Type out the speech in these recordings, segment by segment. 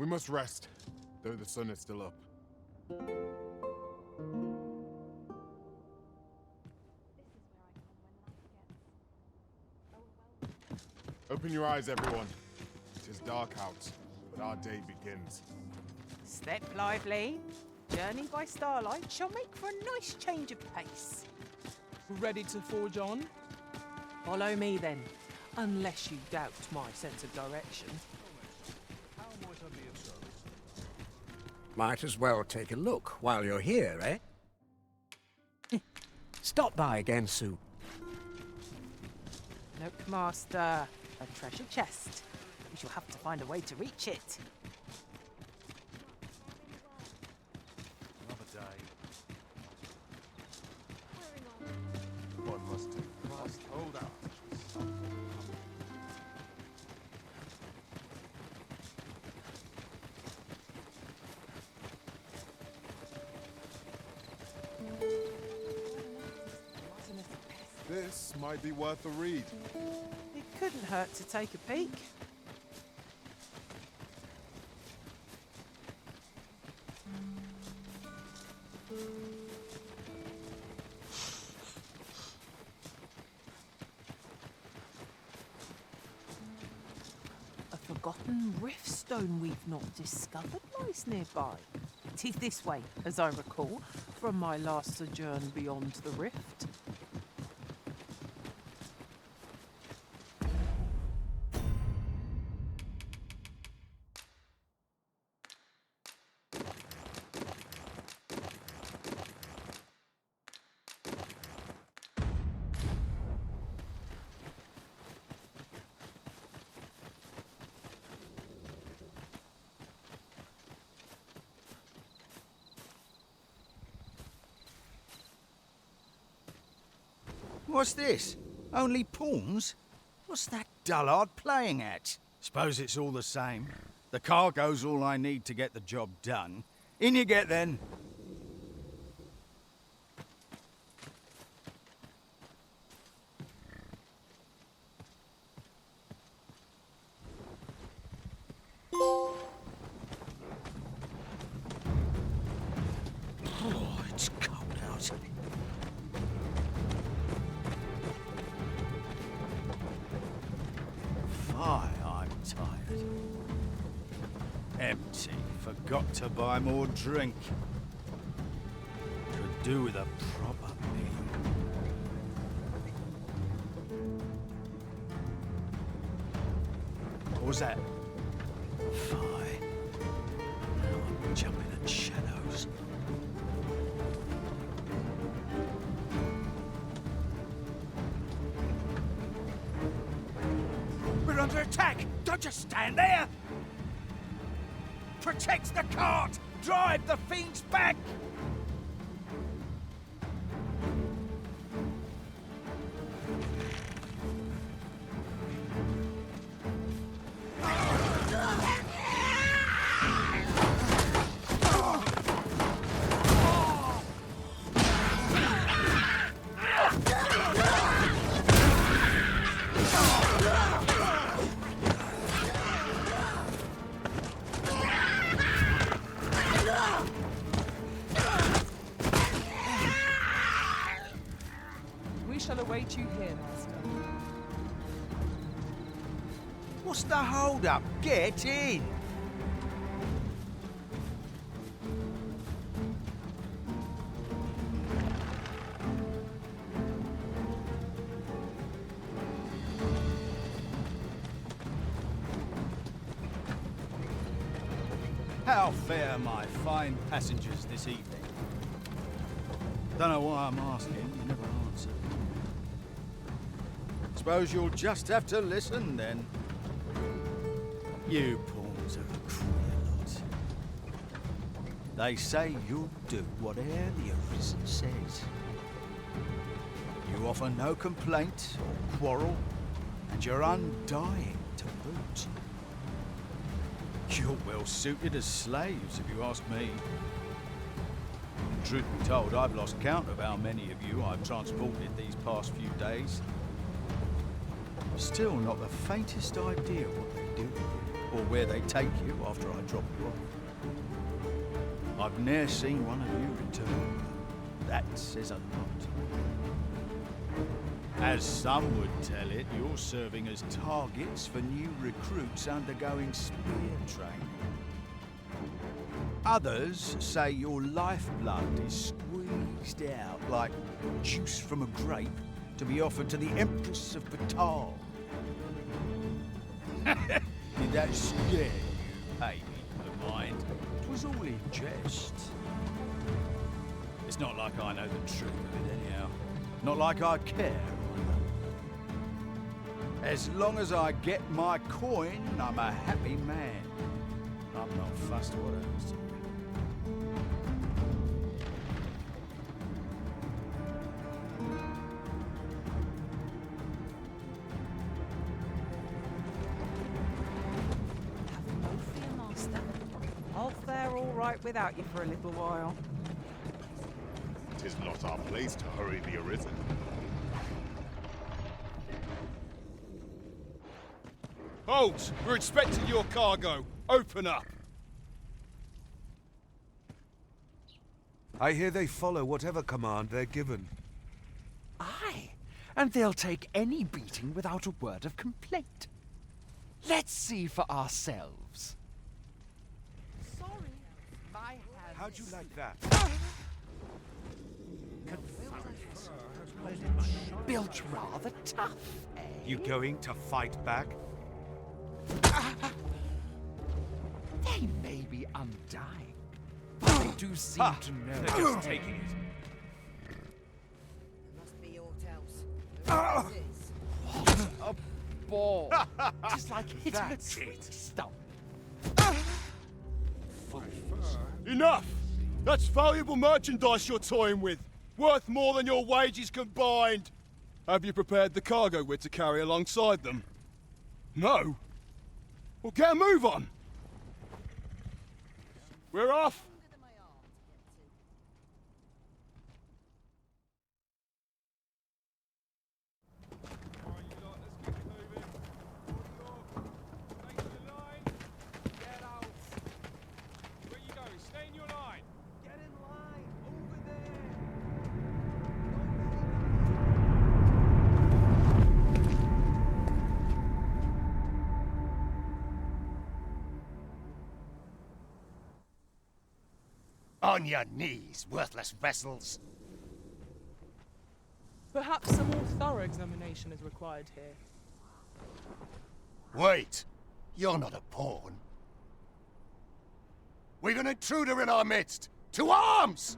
We must rest, though the sun is still up. Open your eyes, everyone. It is dark out, but our day begins. Step lively. Journey by starlight shall make for a nice change of pace. Ready to forge on? Follow me then, unless you doubt my sense of direction. How might I be of service? Might as well take a look while you're here, eh? Stop by again soon. Look, Master. A treasure chest. We shall have to find a way to reach it. Another day. One must hold out. This might be worth a read. It couldn't hurt to take a peek. A forgotten rift stone we've not discovered lies nearby. It is this way, as I recall, from my last sojourn beyond the rift. What's this? Only pawns? What's that dullard playing at? Suppose it's all the same. The cargo's all I need to get the job done. In you get then. Oh, it's cold out. I'm tired. Empty. Forgot to buy more drink. Could do with a proper meal. What was that? Fine. Now I'm jumping at shadows. We're under attack! Don't just stand there! Protect the cart! Drive the fiends back! We shall await you here, Master. What's the hold-up? Get in! How fare my fine passengers this evening? Don't know why I'm asking, you never answer. Suppose you'll just have to listen then. You pawns are a queer lot. They say you'll do whatever the Arisen says. You offer no complaint or quarrel, and you're undying to boot. You're well suited as slaves, if you ask me. Truth be told, I've lost count of how many of you I've transported these past few days. Still not the faintest idea what they do. or where they take you after I drop you off. I've ne'er seen one of you return. That says a lot. As some would tell it, you're serving as targets for new recruits undergoing spear training. Others say your lifeblood is squeezed out like juice from a grape to be offered to the Empress of Batal. Did that scare you, baby of mine? It was all in jest. It's not like I know the truth of it anyhow. Not like I care. As long as I get my coin, I'm a happy man. I'm not fussed what happens to me. Have no fear, Master. I'll fare all right without you for a little while. 'Tis not our place to hurry the Arisen. Halt! We're expecting your cargo. Open up. I hear they follow whatever command they're given. Aye, and they'll take any beating without a word of complaint. Let's see for ourselves. Sorry, my hand. How'd you like that? Built rather tough, eh? You going to fight back? They may be undying, but they do seem to know. They're just taking it. Must be your tales. Who is this? A ball. Just like hitting a That's tree it. stump. Enough! That's valuable merchandise you're toying with. Worth more than your wages combined. Have you prepared the cargo we're to carry alongside them? No? Well, get a move on. We're off. On your knees, worthless vessels. Perhaps a more thorough examination is required here. Wait, you're not a pawn. We've an intruder in our midst. To arms!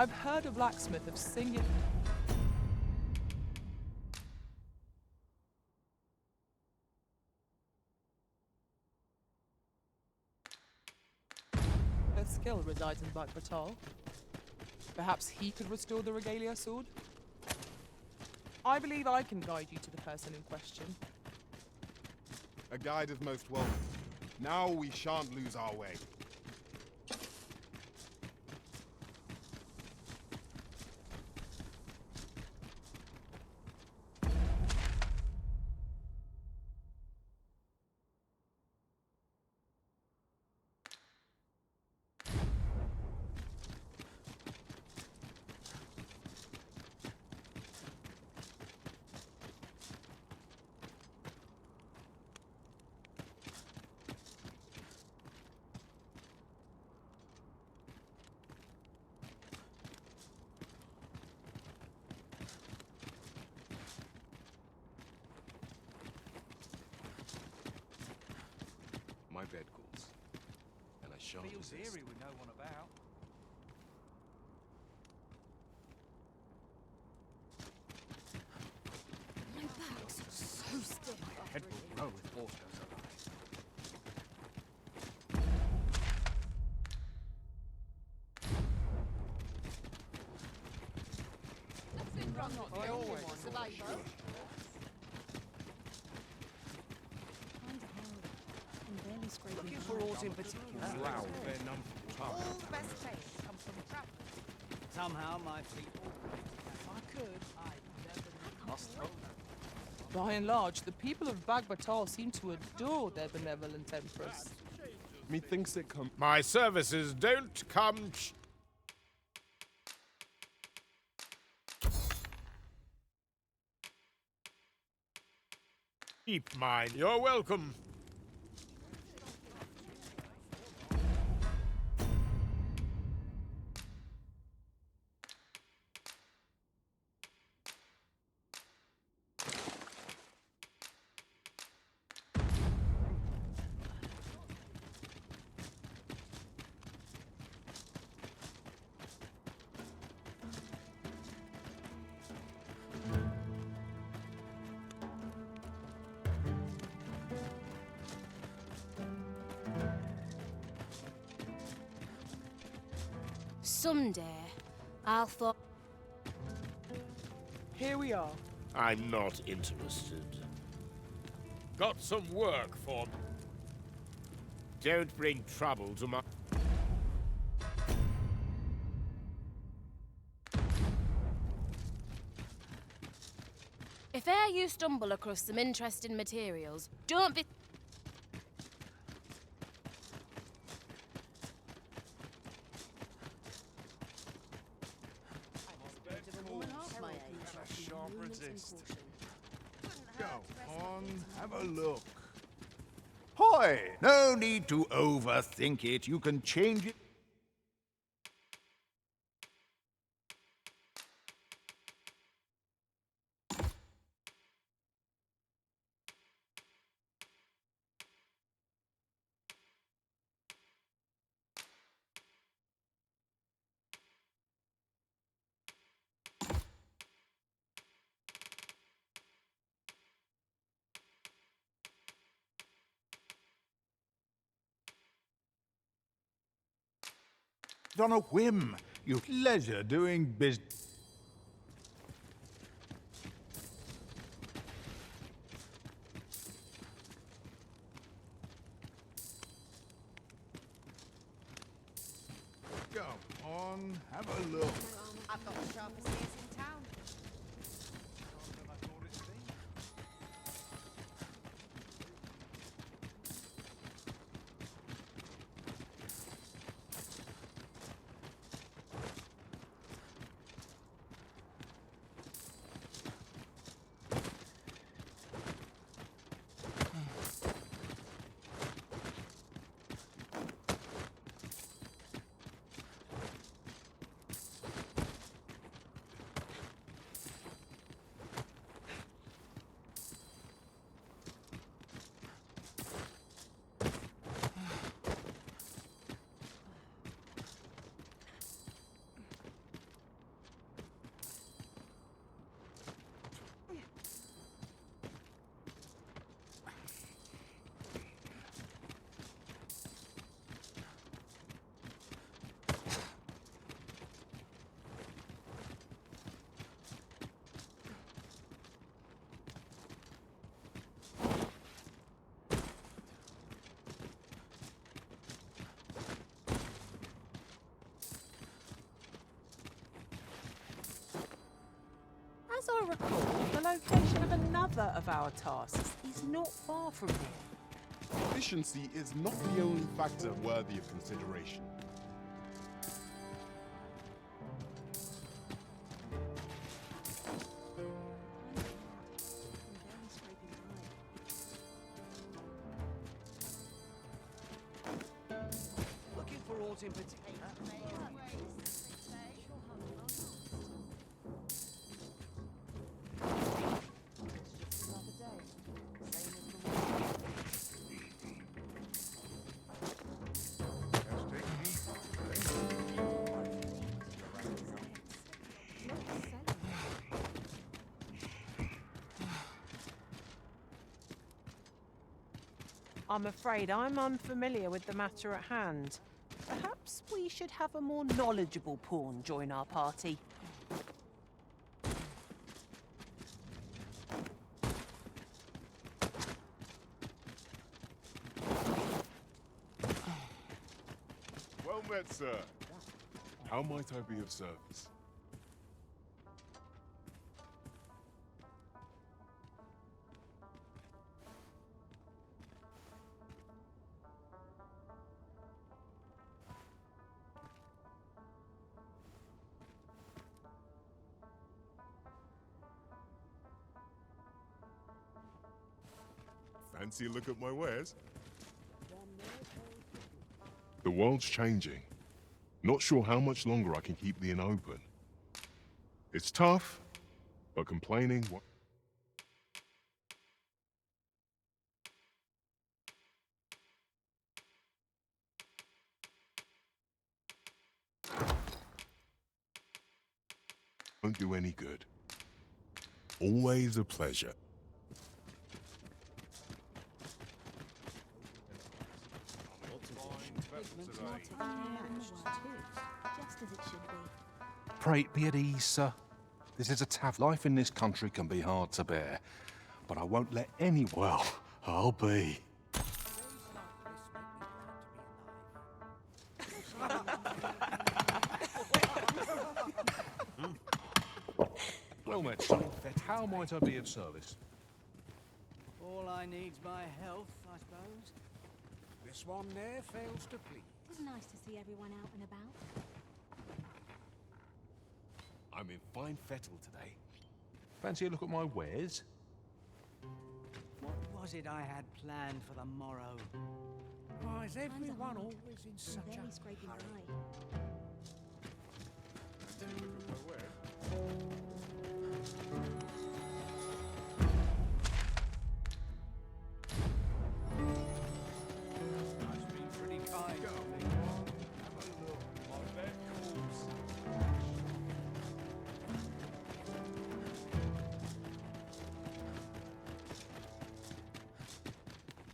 I've heard a blacksmith of singular. Their skill resides in Batal. Perhaps he could restore the Regalia sword? I believe I can guide you to the person in question. A guide is most welcome. Now we shan't lose our way. My bed calls, and I shan't Feels resist. eerie with no one about. My back's so stiff. Head will roll if Orc goes alive. Nothing wrong with the only one survivor. Looking for aught in particular? All the best things come from travel. Somehow my people. If I could, By and large, the people of Bagbatal seem to adore their benevolent empress. Methinks it come. My services don't come. Keep mine. You're welcome. Someday, I'll thought. Here we are. I'm not interested. Got some work for me. Don't bring trouble to my... If e'er you stumble across some interesting materials, don't be. Go on, have a look. Hoy! No need to overthink it. You can change it. On a whim. You've leisure doing business. Go on, have a look. I've got the sharpest ears in town. I recall, the location of another of our tasks is not far from here. Efficiency is not the only factor worthy of consideration. Looking for autumn potatoes. I'm afraid I'm unfamiliar with the matter at hand. Perhaps we should have a more knowledgeable pawn join our party. Well met, sir. How might I be of service? Fancy a look at my wares? The world's changing. Not sure how much longer I can keep the inn open. It's tough, but complaining... won't do any good. Always a pleasure. Pray be at ease, sir. This is a tough life in this country can be hard to bear. But I won't let any... Well, I'll be. Well met, son. How might I be of service? All I need's my health, I suppose. This one there fails to please. It is nice to see everyone out and about. I'm in fine fettle today. Fancy a look at my wares? What was it I had planned for the morrow? Why is everyone always in such a hurry?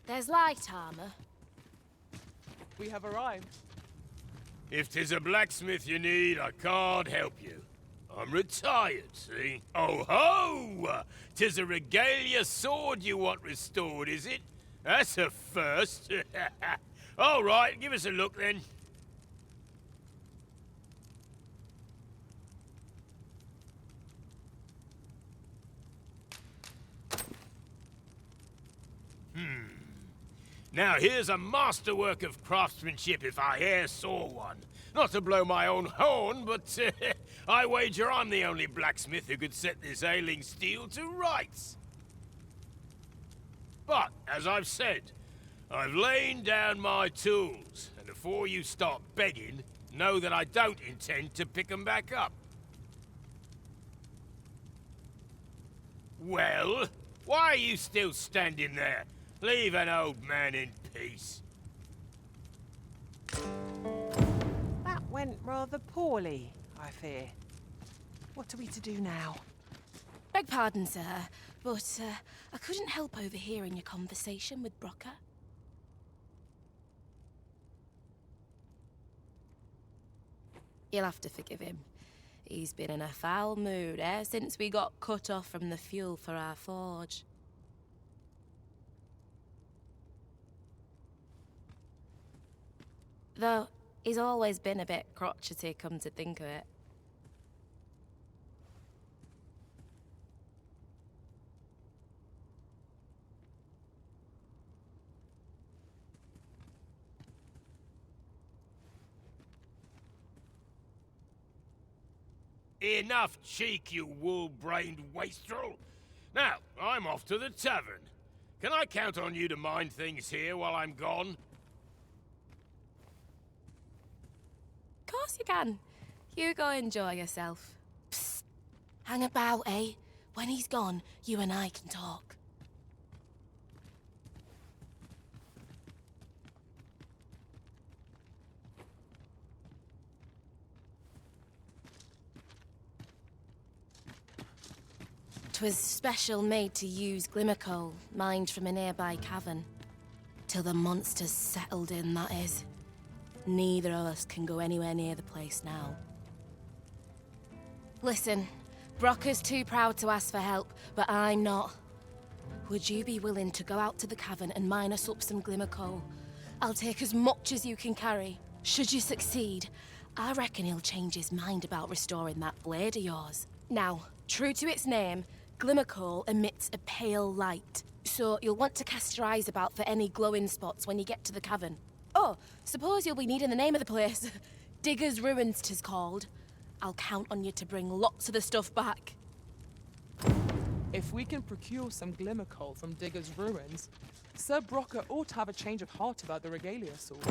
There's light armor. We have arrived. If 'tis a blacksmith you need, I can't help you. I'm retired, see? Oh ho! 'Tis a regalia sword you want restored, is it? That's a first. All right, give us a look then. Now here's a masterwork of craftsmanship if I e'er saw one. Not to blow my own horn, but I wager I'm the only blacksmith who could set this ailing steel to rights. But, as I've said, I've lain down my tools, and before you start begging, know that I don't intend to pick 'em back up. Well, why are you still standing there? Leave an old man in peace. That went rather poorly, I fear. What are we to do now? Beg pardon, sir, but I couldn't help overhearing your conversation with Brocker. You'll have to forgive him. He's been in a foul mood ever since we got cut off from the fuel for our forge. Though, he's always been a bit crotchety, come to think of it. Enough cheek, you wool-brained wastrel. Now, I'm off to the tavern. Can I count on you to mind things here while I'm gone? Of course you can. You go enjoy yourself. Psst. Hang about, eh? When he's gone, you and I can talk. 'Twas special made to use glimmer coal, mined from a nearby cavern. Till the monsters settled in, that is. Neither of us can go anywhere near the place now. Listen, Brocker's too proud to ask for help, but I'm not. Would you be willing to go out to the cavern and mine us up some glimmer coal? I'll take as much as you can carry. Should you succeed, I reckon he'll change his mind about restoring that blade of yours. Now, true to its name, glimmer coal emits a pale light, so you'll want to cast your eyes about for any glowing spots when you get to the cavern. Oh, suppose you'll be needing the name of the place. Digger's Ruins 'tis called. I'll count on you to bring lots of the stuff back. If we can procure some glimmer coal from Digger's Ruins, Sir Brocker ought to have a change of heart about the regalia sword.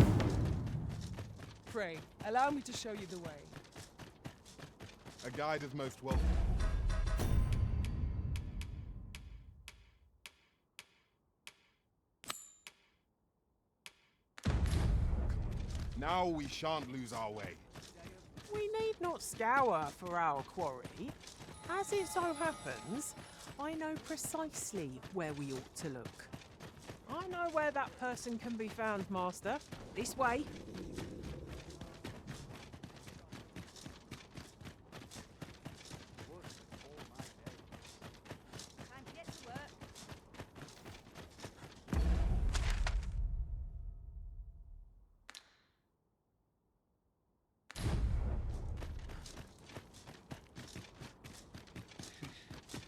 Pray, allow me to show you the way. A guide is most welcome. Now we shan't lose our way. We need not scour for our quarry. As it so happens, I know precisely where we ought to look. I know where that person can be found, Master. This way.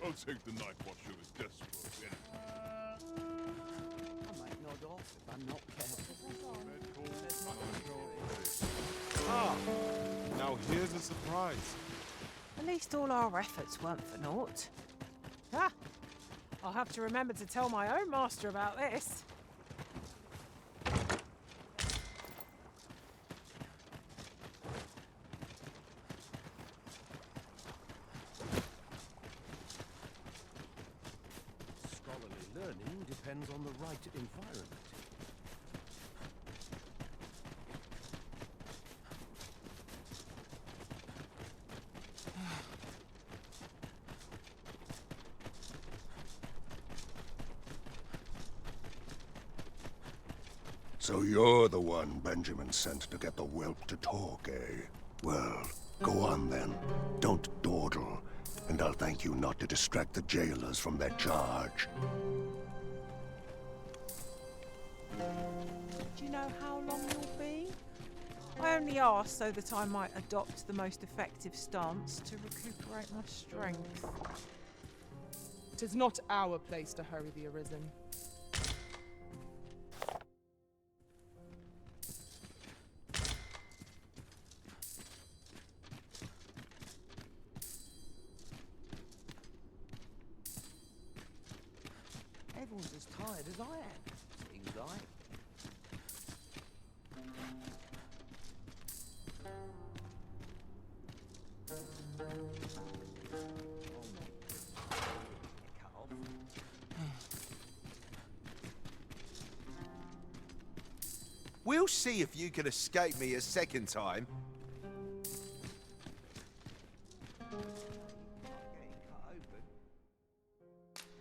I'll take the knife while she was desperate. I might nod off if I'm not careful. Ah, now here's a surprise. At least all our efforts weren't for naught. Ah, I'll have to remember to tell my own master about this. Learning depends on the right environment. So you're the one Benjamin sent to get the whelp to talk, eh? Well, go on then. Don't dawdle. And I'll thank you not to distract the jailers from their charge. Do you know how long you'll be? I only asked so that I might adopt the most effective stance to recuperate my strength. 'Tis not our place to hurry the Arisen. Everyone's as tired as I am, seems like. We'll see if you can escape me a second time.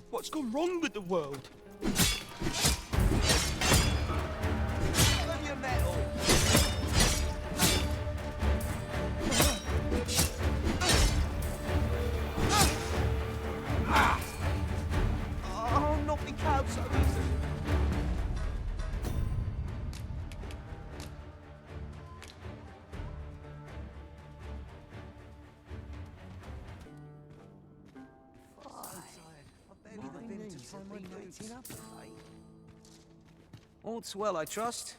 What's gone wrong with the world? Burn your metal! Oh, not me cow so easy. All's well, I trust.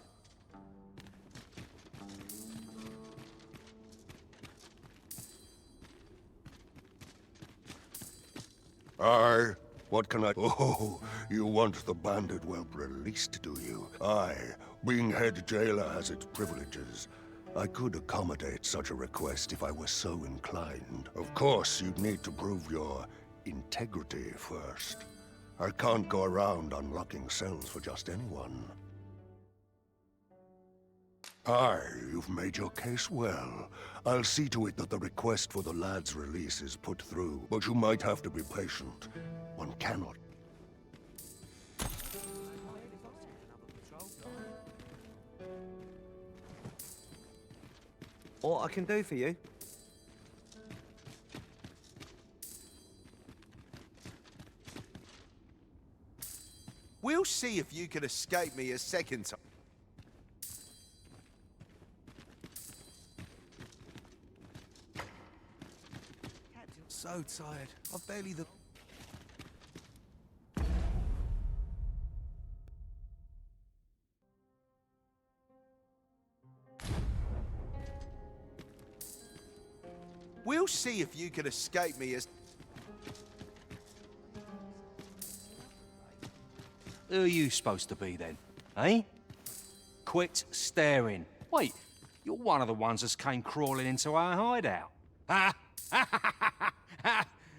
Aye. What can I... Oh, you want the bandit whelp released, do you? Aye. Being head jailer has its privileges. I could accommodate such a request if I were so inclined. Of course, you'd need to prove your integrity first. I can't go around unlocking cells for just anyone. Aye, you've made your case well. I'll see to it that the request for the lad's release is put through, but you might have to be patient. One cannot. What I can do for you? We'll see if you can escape me a second time. So tired. I've barely the... We'll see if you can escape me as... Who are you supposed to be then, eh? Quit staring. Wait, you're one of the ones that came crawling into our hideout. Ha!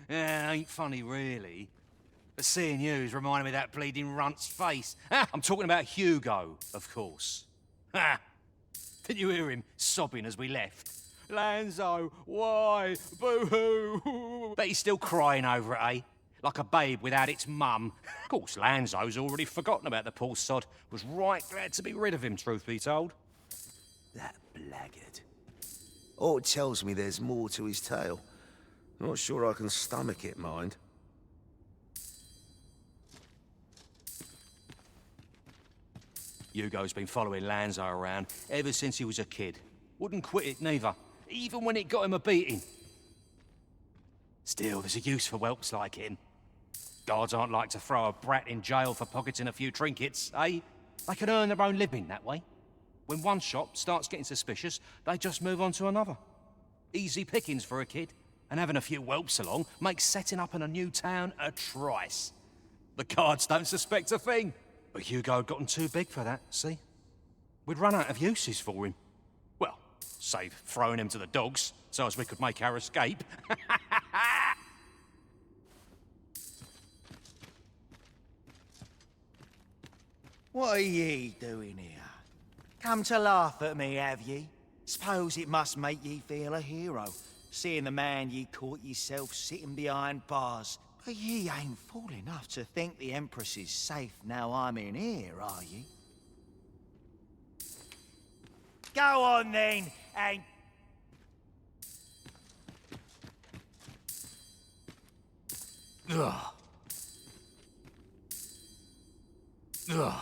Ain't funny, really. But seeing you is reminding me of that bleeding runt's face. I'm talking about Hugo, of course. Ha! Didn't you hear him sobbing as we left? Lanzo, why? Boo-hoo! Bet he's still crying over it, eh? Like a babe without its mum. Of course, Lanzo's already forgotten about the poor sod. Was right glad to be rid of him, truth be told. That blackguard. Oh, it tells me there's more to his tale. Not sure I can stomach it, mind. Hugo's been following Lanzo around ever since he was a kid. Wouldn't quit it, neither. Even when it got him a beating. Still, there's a use for whelps like him. Guards aren't like to throw a brat in jail for pocketing a few trinkets, eh? They can earn their own living that way. When one shop starts getting suspicious, they just move on to another. Easy pickings for a kid. And having a few whelps along makes setting up in a new town a trice. The guards don't suspect a thing. But Hugo had gotten too big for that, see? We'd run out of uses for him. Well, save throwing him to the dogs, so as we could make our escape. What are ye doing here? Come to laugh at me, have ye? Suppose it must make ye feel a hero, seeing the man ye caught yourself sitting behind bars. But ye ain't fool enough to think the Empress is safe now I'm in here, are ye? Go on then, and... Ugh. Ugh.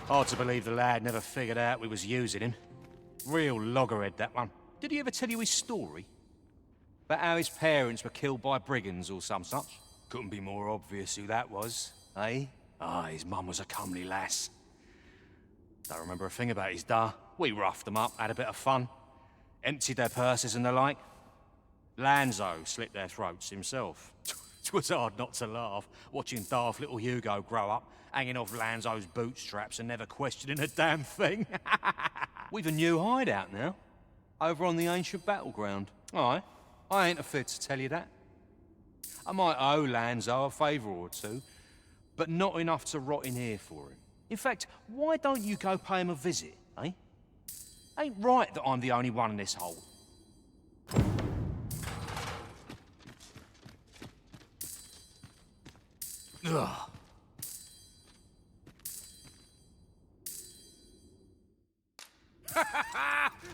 Hard to believe the lad never figured out we was using him. Real loggerhead, that one. Did he ever tell you his story? About how his parents were killed by brigands or some such? Couldn't be more obvious who that was, eh? His mum was a comely lass. Don't remember a thing about his da. We roughed them up, had a bit of fun. Emptied their purses and the like. Lanzo slit their throats himself. 'Twas hard not to laugh, watching daft little Hugo grow up, hanging off Lanzo's bootstraps and never questioning a damn thing. We've a new hideout now, over on the ancient battleground. Aye, I ain't afraid to tell you that. I might owe Lanzo a favour or two, but not enough to rot in here for him. In fact, why don't you go pay him a visit, eh? Ain't right that I'm the only one in this hole. Ugh.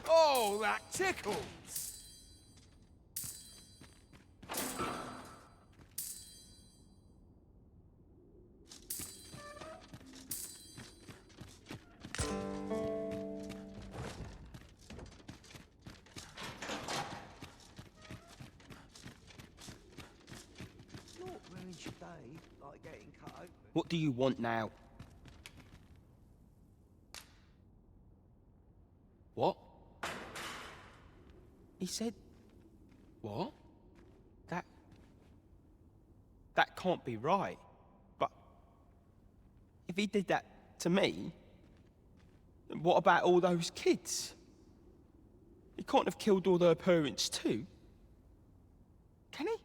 Oh, that tickles! Not ruins your day, like getting cut open. What do you want now? What? He said... What? That can't be right. But... if he did that to me... then what about all those kids? He can't have killed all their parents too. Can he?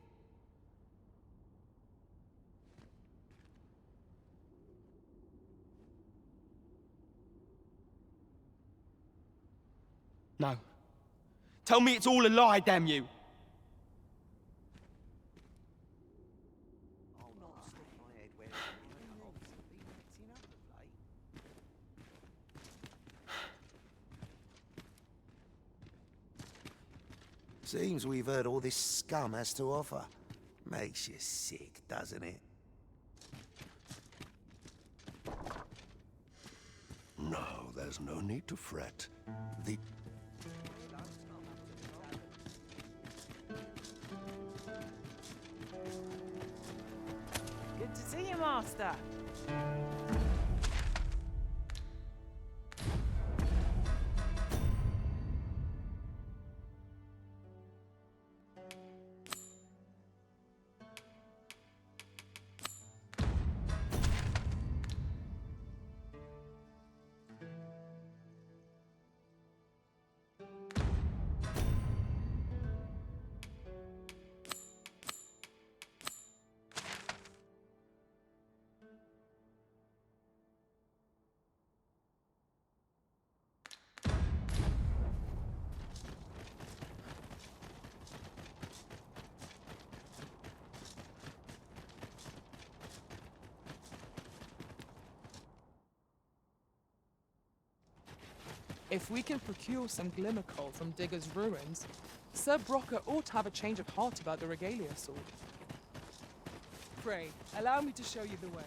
No. Tell me it's all a lie, damn you! I'll not stick my head where I've been mixing up of late. Seems we've heard all this scum has to offer. Makes you sick, doesn't it? No, there's no need to fret. The... Good to see you, Master. If we can procure some glimmer coal from Digger's ruins, Sir Brocker ought to have a change of heart about the regalia sword. Pray, allow me to show you the way.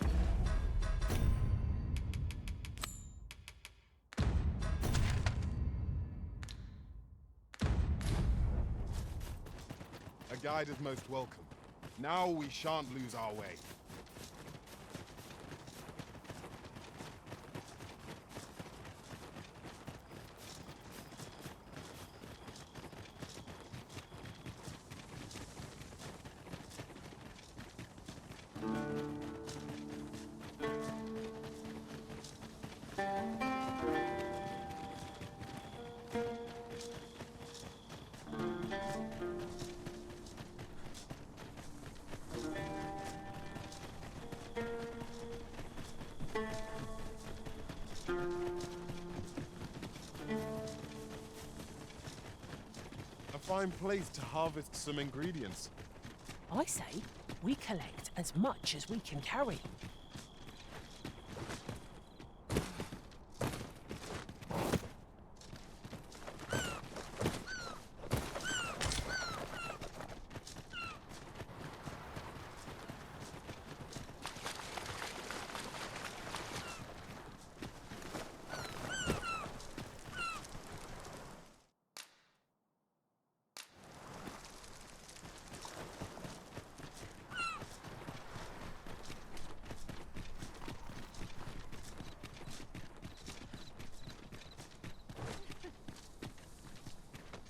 A guide is most welcome. Now we shan't lose our way. A fine place to harvest some ingredients. I say we collect as much as we can carry.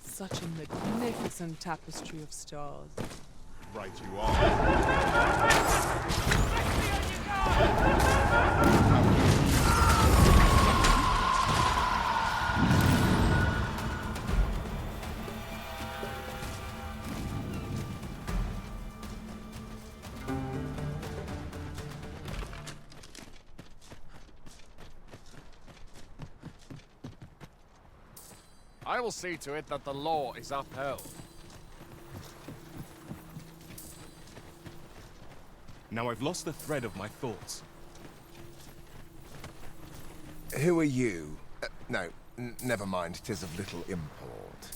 Such a magnificent tapestry of stars. Right you are. I will see to it that the law is upheld. Now I've lost the thread of my thoughts. Who are you? No, never mind, 'tis of little import.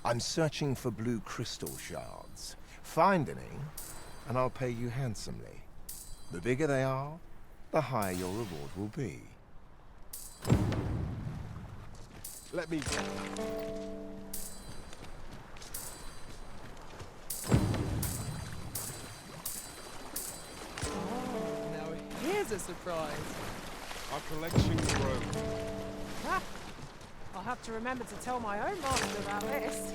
I'm searching for blue crystal shards. Find any, and I'll pay you handsomely. The bigger they are, the higher your reward will be. Let me... Now here's a surprise. Our collection grows. Ah, I'll have to remember to tell my own master about this.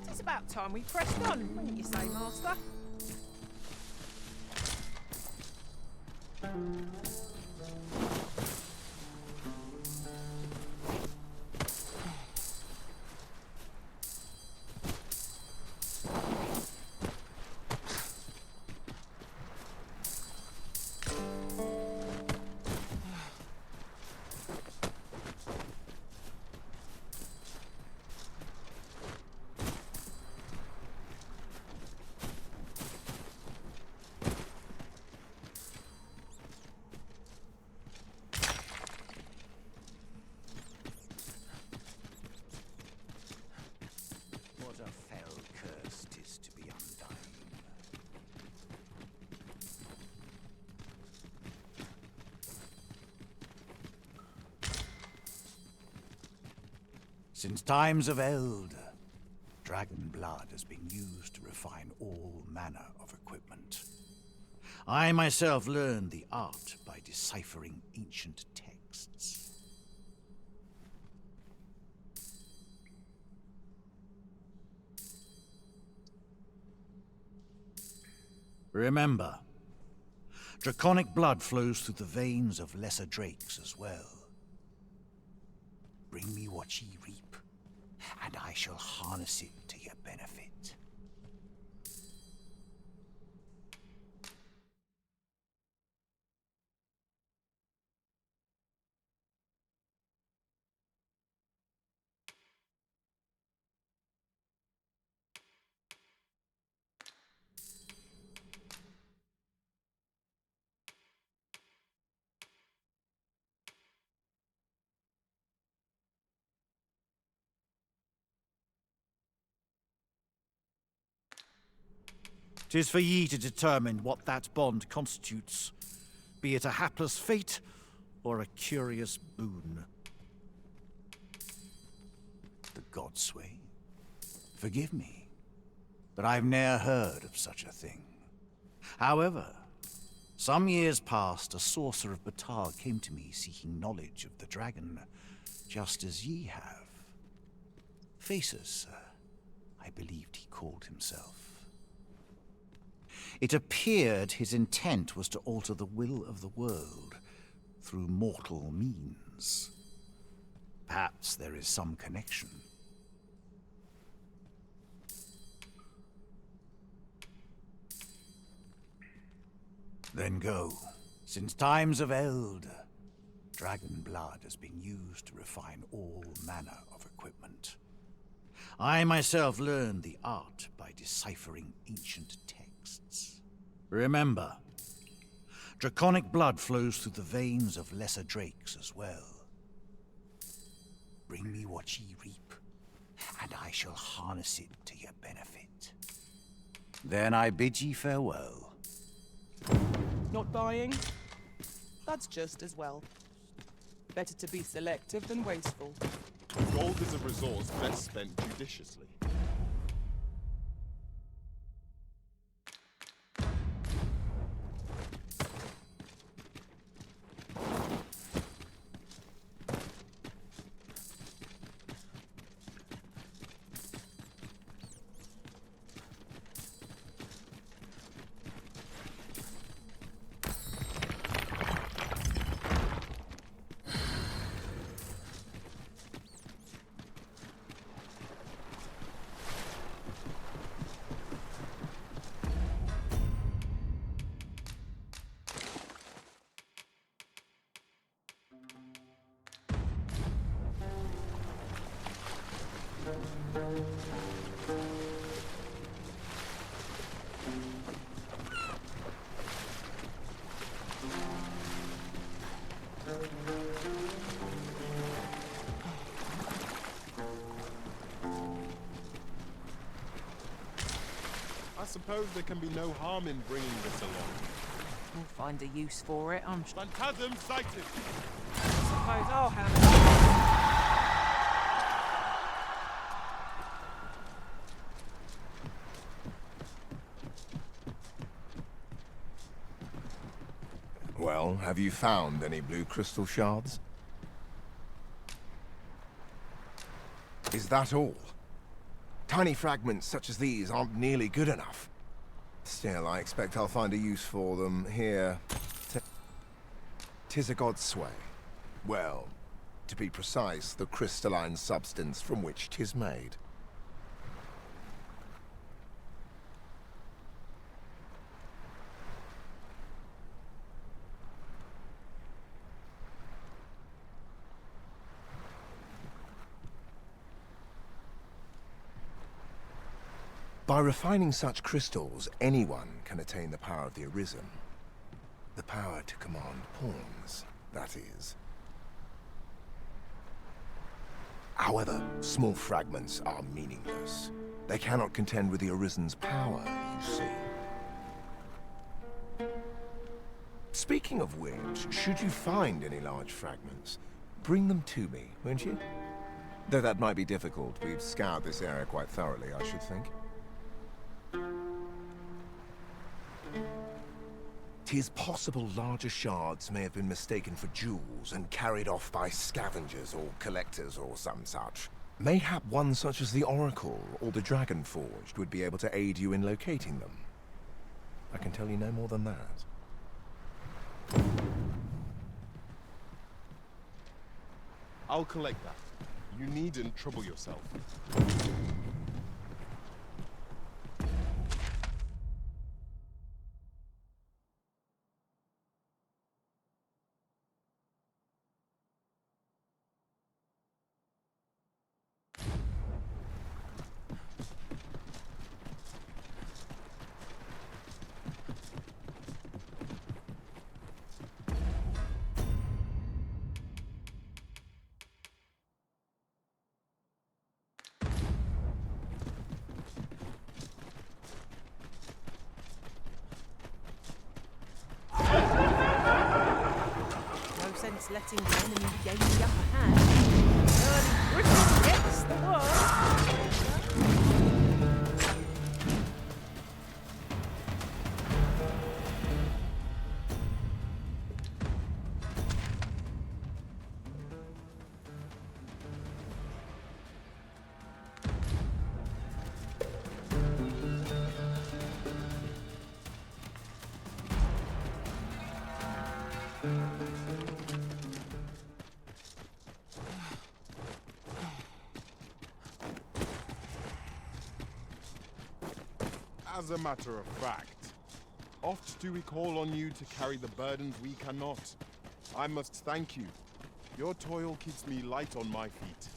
It's about time we pressed on, wouldn't you say, Master? What a fell curse 'tis to be undone. Since times of eld, dragon blood has been used to refine all manner of equipment. I myself learned the art by deciphering ancient texts. Remember, draconic blood flows through the veins of lesser drakes as well. Bring me what ye reap, and I shall harness it to your benefit. "'Tis for ye to determine what that bond constitutes, be it a hapless fate or a curious boon." The Godsway? Forgive me, but I've ne'er heard of such a thing. However, some years past, a sorcerer of Batar came to me seeking knowledge of the dragon, just as ye have. Faces, sir, I believed he called himself. It appeared his intent was to alter the will of the world through mortal means. Perhaps there is some connection. Then go. Since times of eld, dragon blood has been used to refine all manner of equipment. I myself learned the art by deciphering ancient texts. Remember, draconic blood flows through the veins of lesser drakes as well. Bring me what ye reap, and I shall harness it to your benefit. Then I bid ye farewell. Not buying? That's just as well. Better to be selective than wasteful. Gold is a resource best spent judiciously. I suppose there can be no harm in bringing this along. We'll find a use for it, I'm sure. Phantasm sighted! I suppose I'll have Well, have you found any blue crystal shards? Is that all? Tiny fragments such as these aren't nearly good enough. Still, I expect I'll find a use for them here. 'Tis a god's sway. Well, to be precise, the crystalline substance from which 'tis made. By refining such crystals, anyone can attain the power of the Arisen. The power to command pawns, that is. However, small fragments are meaningless. They cannot contend with the Arisen's power, you see. Speaking of which, should you find any large fragments, bring them to me, won't you? Though that might be difficult. We've scoured this area quite thoroughly, I should think. 'Tis possible larger shards may have been mistaken for jewels and carried off by scavengers or collectors or some such. Mayhap one such as the Oracle or the Dragon Forged would be able to aid you in locating them. I can tell you no more than that. I'll collect that. You needn't trouble yourself. sense letting the enemy gain the upper hand. Early Britain gets the As a matter of fact, oft do we call on you to carry the burdens we cannot. I must thank you. Your toil keeps me light on my feet.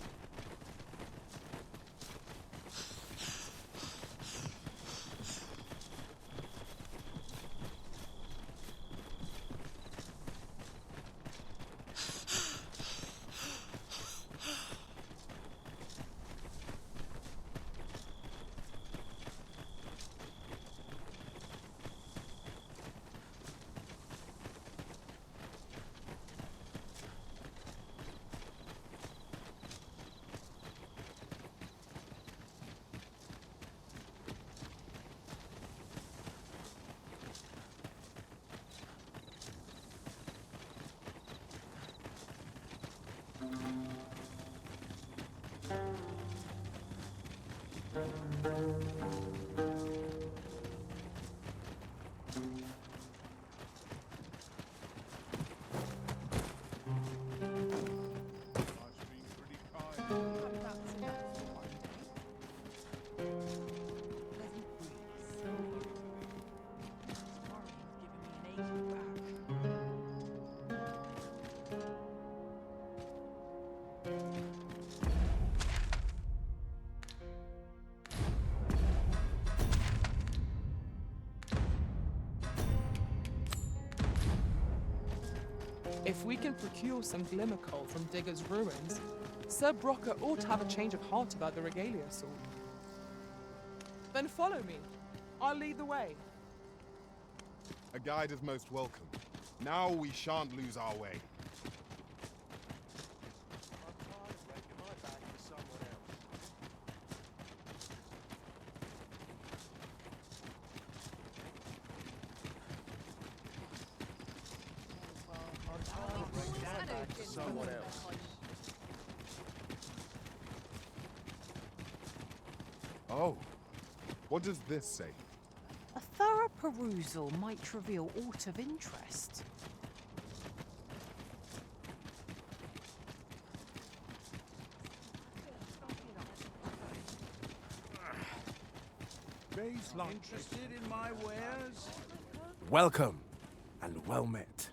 If we can procure some glimmer coal from Digger's ruins, Sir Brocker ought to have a change of heart about the regalia sword. Then follow me. I'll lead the way. A guide is most welcome. Now we shan't lose our way. Someone else. Oh, what does this say? A thorough perusal might reveal aught of interest. Interested in my wares? Welcome, and well met.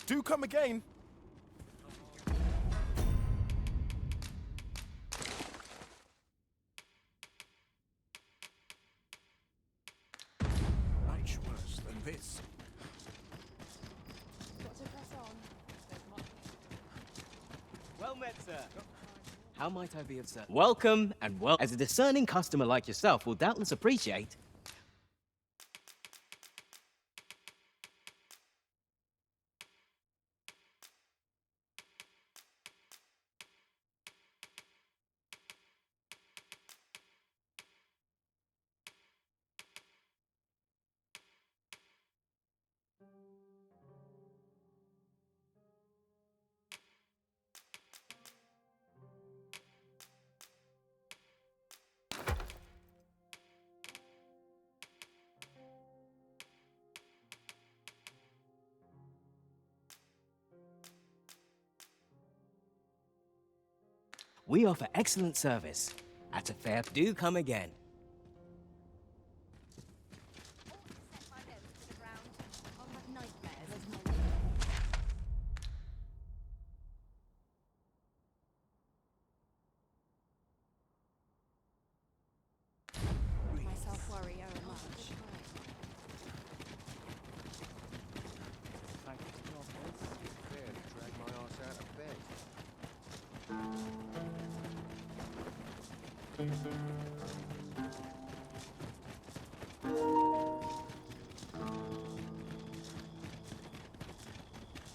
Do come again. Much worse than this. Got to press on. Well met, sir. How might I be of service? Welcome, as a discerning customer like yourself will doubtless appreciate. We offer excellent service. At a fair, do come again. Myself worry over much. Thank you to your face. Fair to drag my arse out of bed.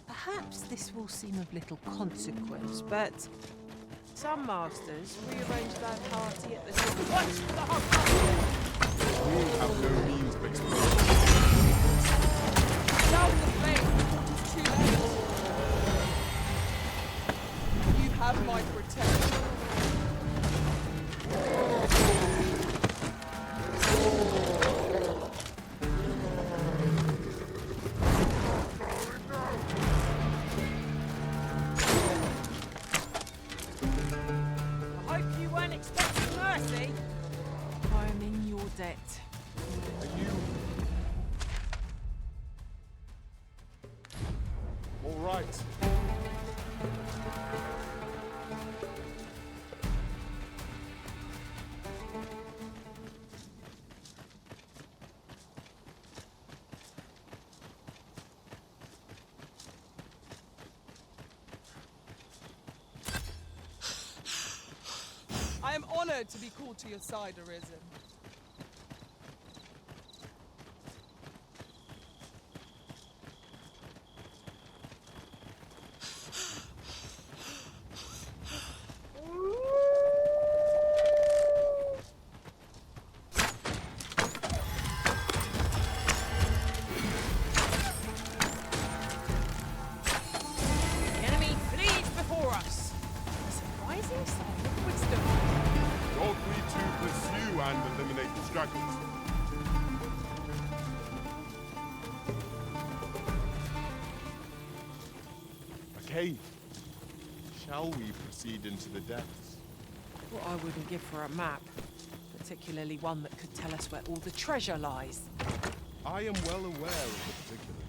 Perhaps this will seem of little consequence, but some masters rearrange their party at the What the We have no means of explaining. Down the flame! It's too late! You have my protection. I hope you weren't expecting mercy. I'm in your debt. Are you... all right? Honored to be called to your side, Arisen. The enemy flees before us. A surprising sign of wisdom. You're free to pursue and eliminate the stragglers. A cave. Shall we proceed into the depths? What I wouldn't give for a map, particularly one that could tell us where all the treasure lies. I am well aware of the particulars.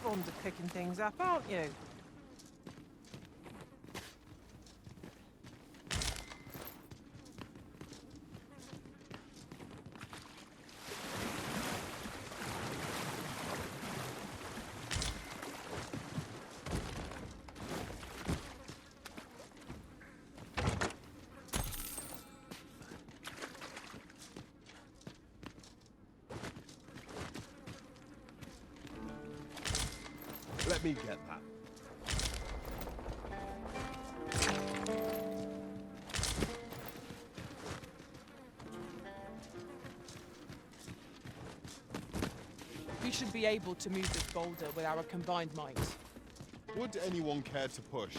Fond of picking things up, aren't you? me get that. We should be able to move this boulder with our combined might. Would anyone care to push?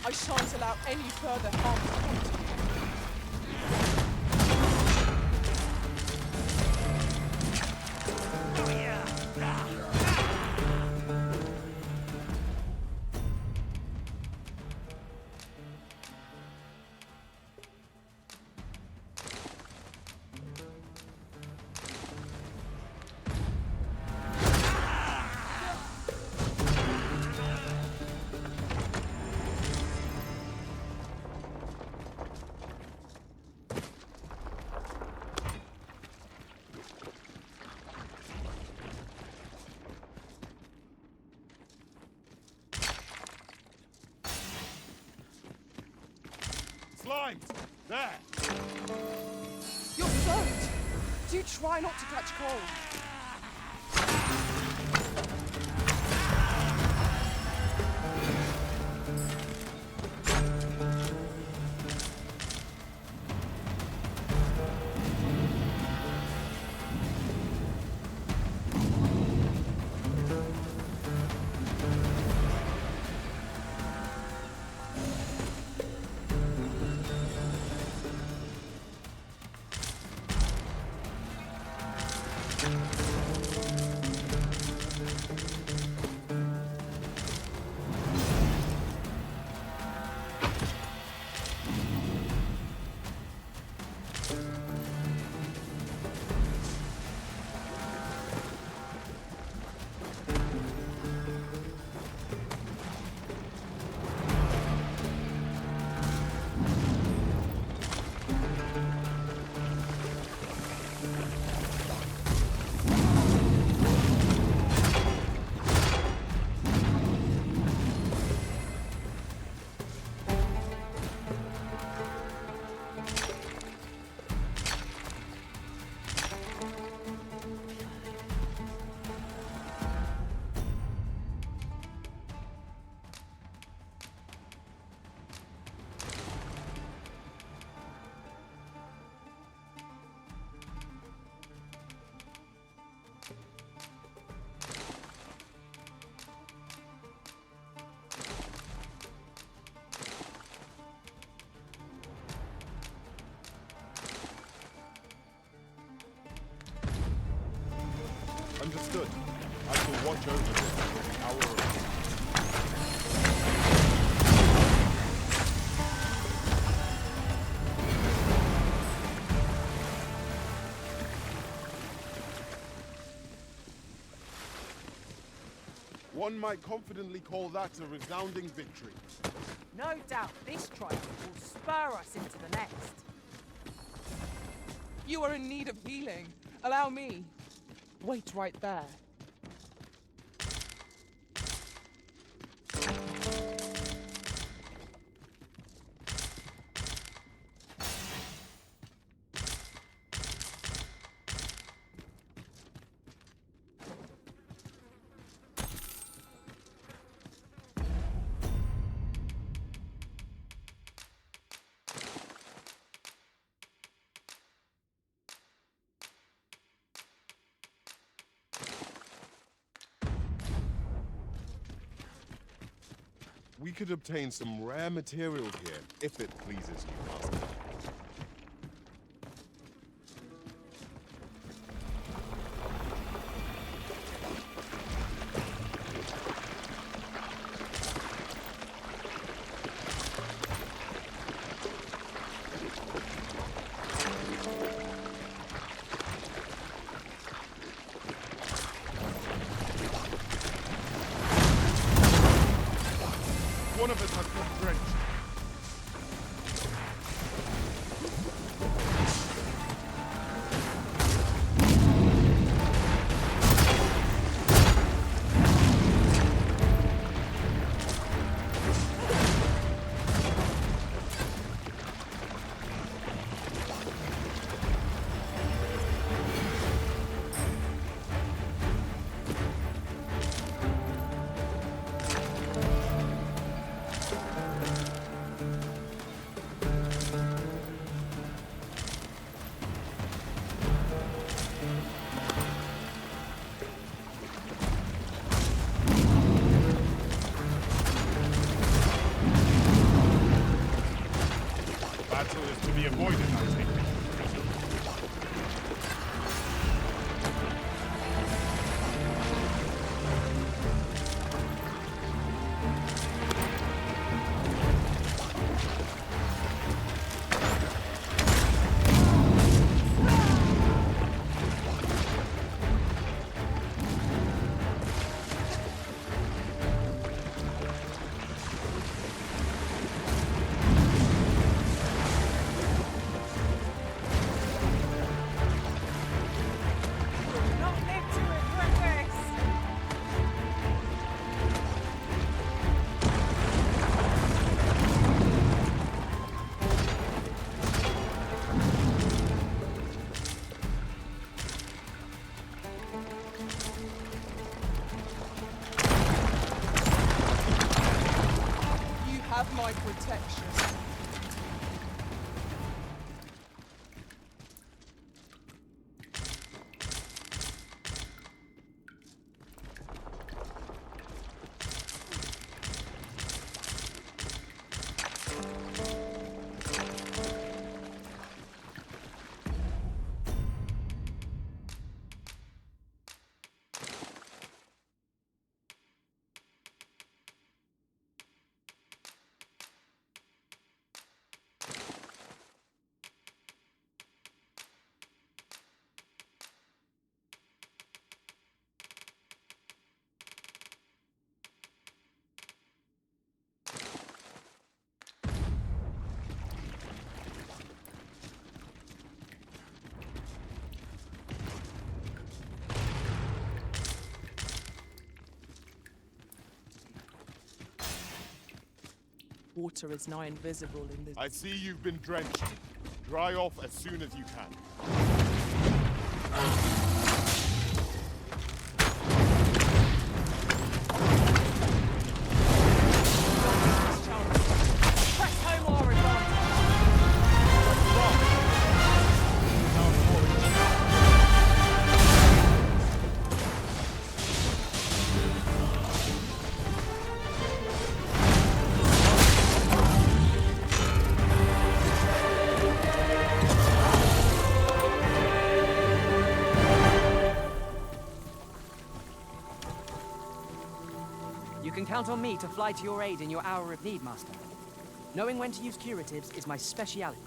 I shan't allow any further harm to come to you. Slimes! There! You're soaked! Do try not to catch cold. Understood. I shall watch over this for the hour of... One might confidently call that a resounding victory. No doubt this triumph will spur us into the next. You are in need of healing. Allow me. Wait right there. We could obtain some rare materials here, if it pleases you, Master. One of us has been drenched. Battle is to be avoided, I think. Not live to regret this! You have my protection. Water is now invisible in this. I see you've been drenched. Dry off as soon as you can. Press home or advance! You can count on me to fly to your aid in your hour of need, Master. Knowing when to use curatives is my speciality.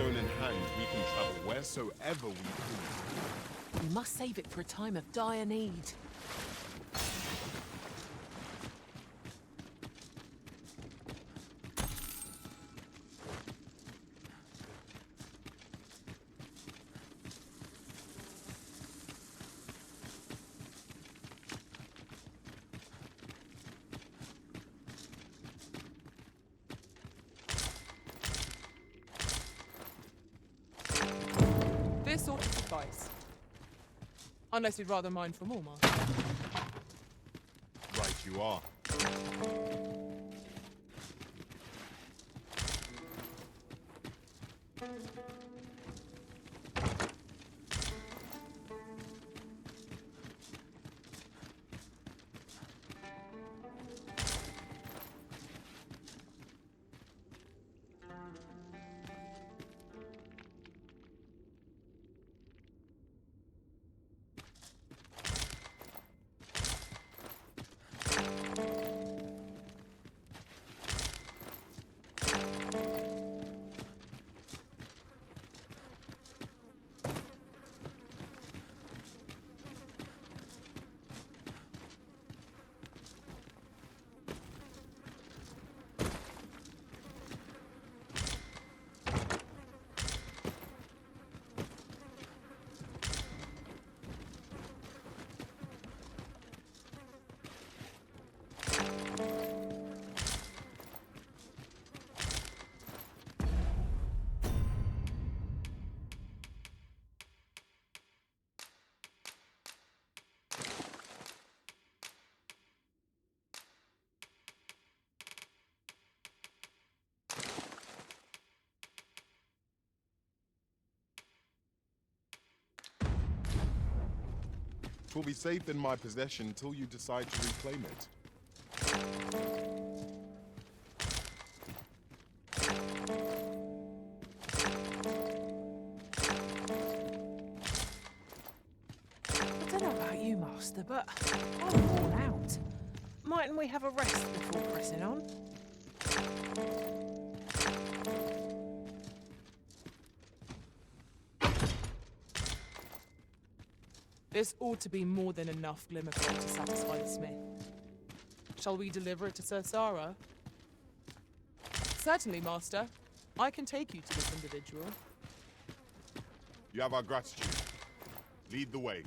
stone in hand, we can travel wheresoever we please. We must save it for a time of dire need. This ought to suffice. Unless you'd rather mine for more, Master. Right you are. It will be safe in my possession until you decide to reclaim it. I don't know about you, Master, but I'm worn out. Mightn't we have a rest before pressing on? This ought to be more than enough glimmer coal to satisfy the smith. Shall we deliver it to Sir Sara? Certainly, Master. I can take you to this individual. You have our gratitude. Lead the way.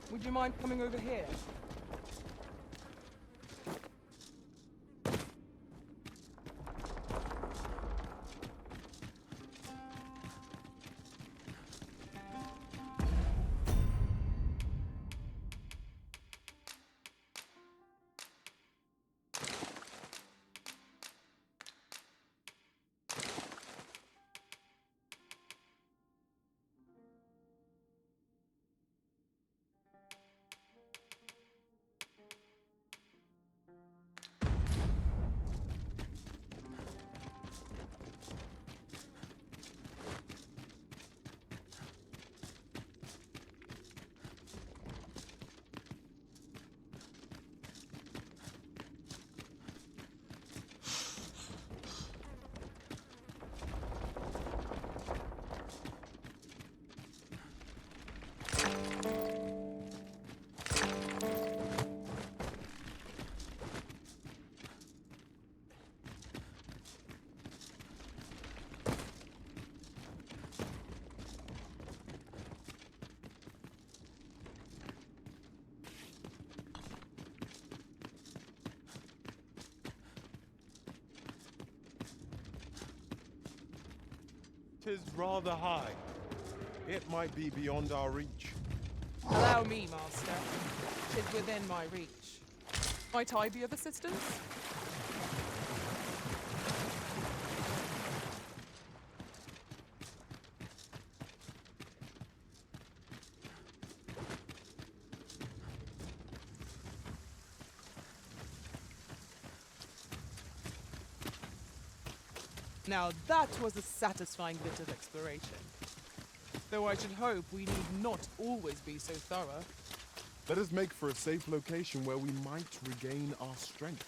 Would you mind coming over here? Tis rather high. It might be beyond our reach. Allow me, Master. 'Tis within my reach. Might I be of assistance? Now that was a satisfying bit of exploration. Though I should hope we need not always be so thorough. Let us make for a safe location where we might regain our strength.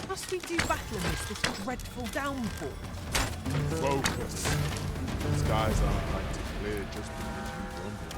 Must we do battle amidst this dreadful downpour? Focus. Skies aren't like to clear just because we grumble.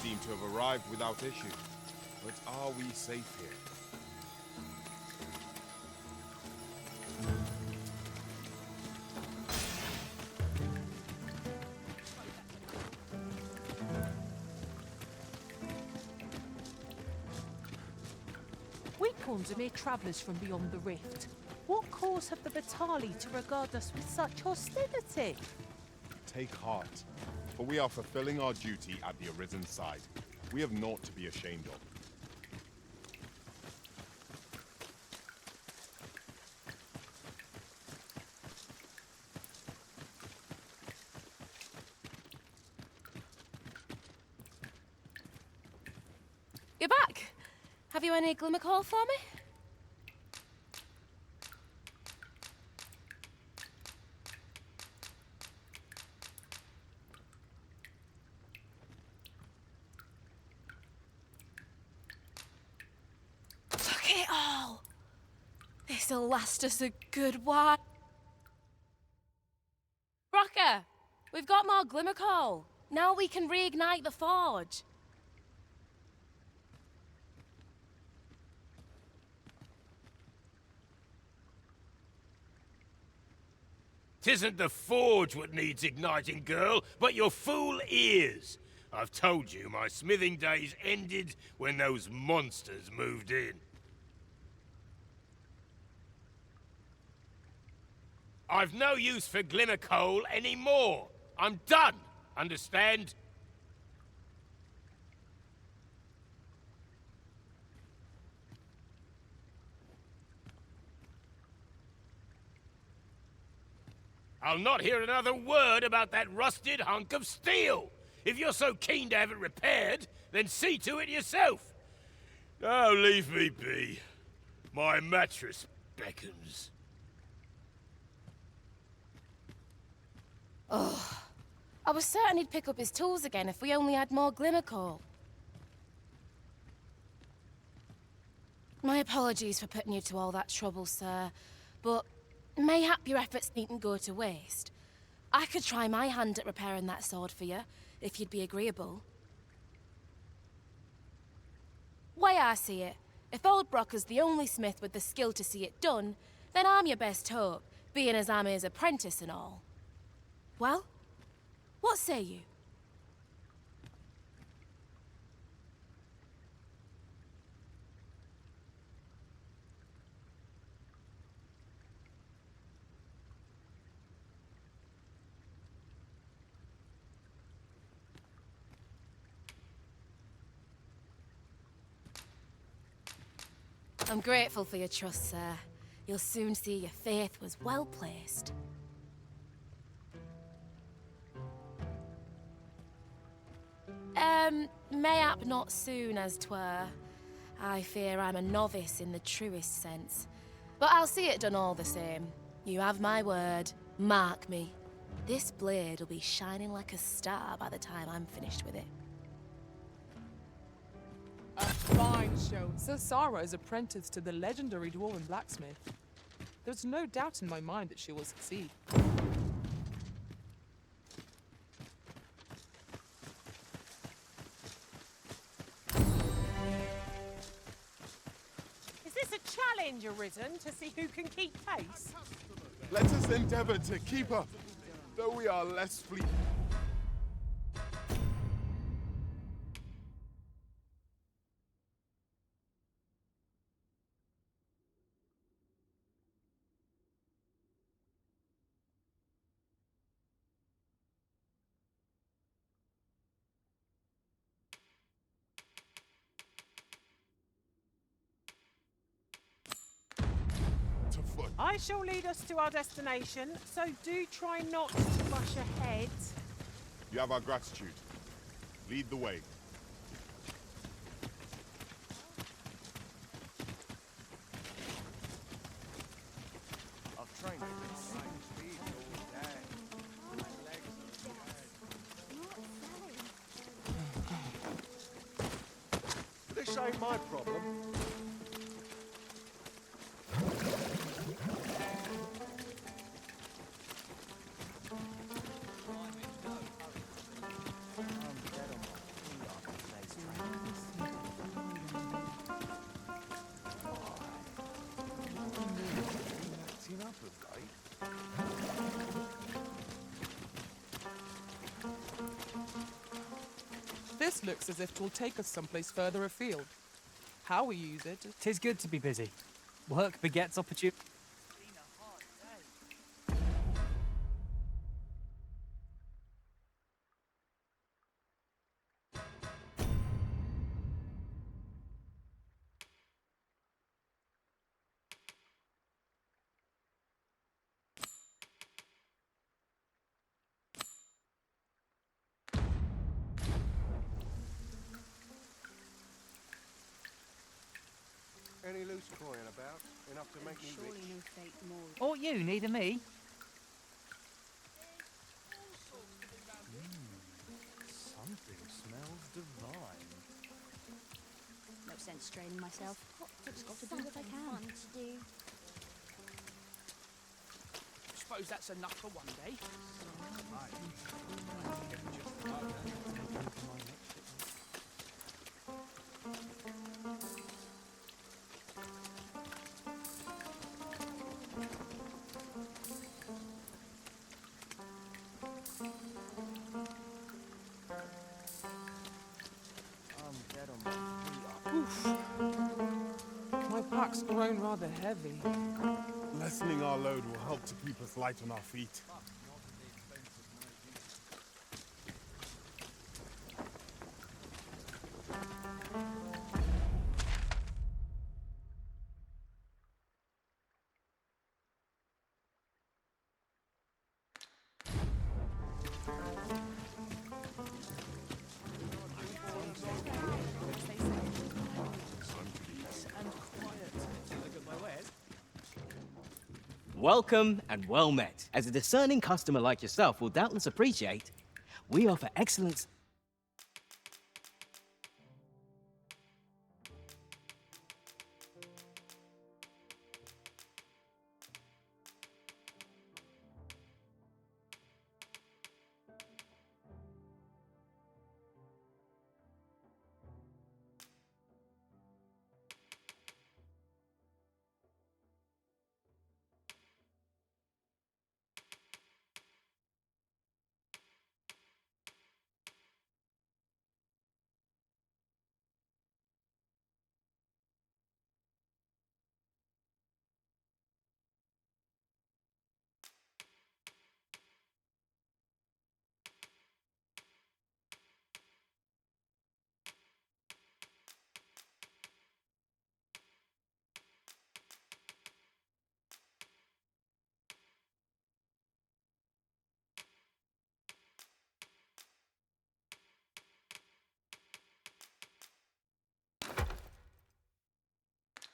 We seem to have arrived without issue. But are we safe here? We pawns are mere travellers from beyond the rift. What cause have the Batali to regard us with such hostility? Take heart, for we are fulfilling our duty at the Arisen's side. We have naught to be ashamed of. You're back. Have you any glimmer call for me? Look at it all. This'll last us a good while. Rocker, we've got more glimmer coal. Now we can reignite the forge. Tisn't the forge what needs igniting, girl, but your fool ears. I've told you my smithing days ended when those monsters moved in. I've no use for glimmer coal anymore. I'm done, understand? I'll not hear another word about that rusted hunk of steel. If you're so keen to have it repaired, then see to it yourself. Oh, leave me be. My mattress beckons. Oh, I was certain he'd pick up his tools again if we only had more glimmer coal. My apologies for putting you to all that trouble, sir, but mayhap your efforts needn't go to waste. I could try my hand at repairing that sword for you, if you'd be agreeable. Way I see it, if old Brocker's the only smith with the skill to see it done, then I'm your best hope, being as I'm his apprentice and all. Well, what say you? I'm grateful for your trust, sir. You'll soon see your faith was well placed. Mayhap not soon as 'twere. I fear I'm a novice in the truest sense. But I'll see it done all the same. You have my word. Mark me. This blade will be shining like a star by the time I'm finished with it. A fine show. Sir Sarah is apprenticed to the legendary dwarven blacksmith. There's no doubt in my mind that she will succeed. Is this a challenge arisen to see who can keep pace? Let us endeavor to keep up, though we are less fleet. I shall lead us to our destination, so do try not to rush ahead. You have our gratitude. Lead the way. I've trained at the same speed all day. My legs are dead. This ain't my problem. This looks as if it will take us someplace further afield. How we use it... 'Tis good to be busy. Work begets opportunity. Any loose coin about? Enough to make me Surely rich. no fate more. Or you, neither me. Something smells divine. No sense straining myself. Just got to do what I can. To do. Suppose that's enough for one day. Oof. My pack's grown rather heavy. Lessening our load will help to keep us light on our feet. Welcome and well met. As a discerning customer like yourself will doubtless appreciate, we offer excellence.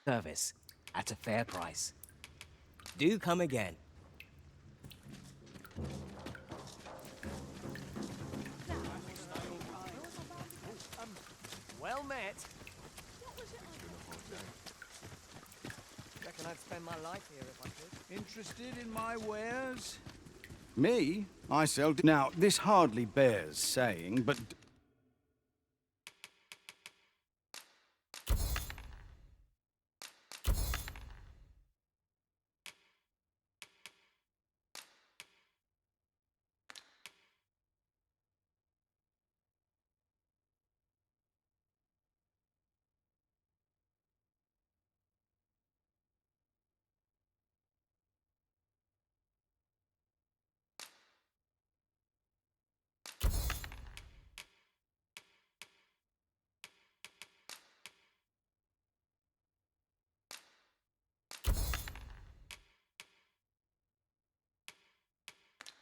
service at a fair price. Do come again. Well met. Reckon I'd spend my life here if I could. Interested in my wares? Me? I sell... Now, this hardly bears saying, but...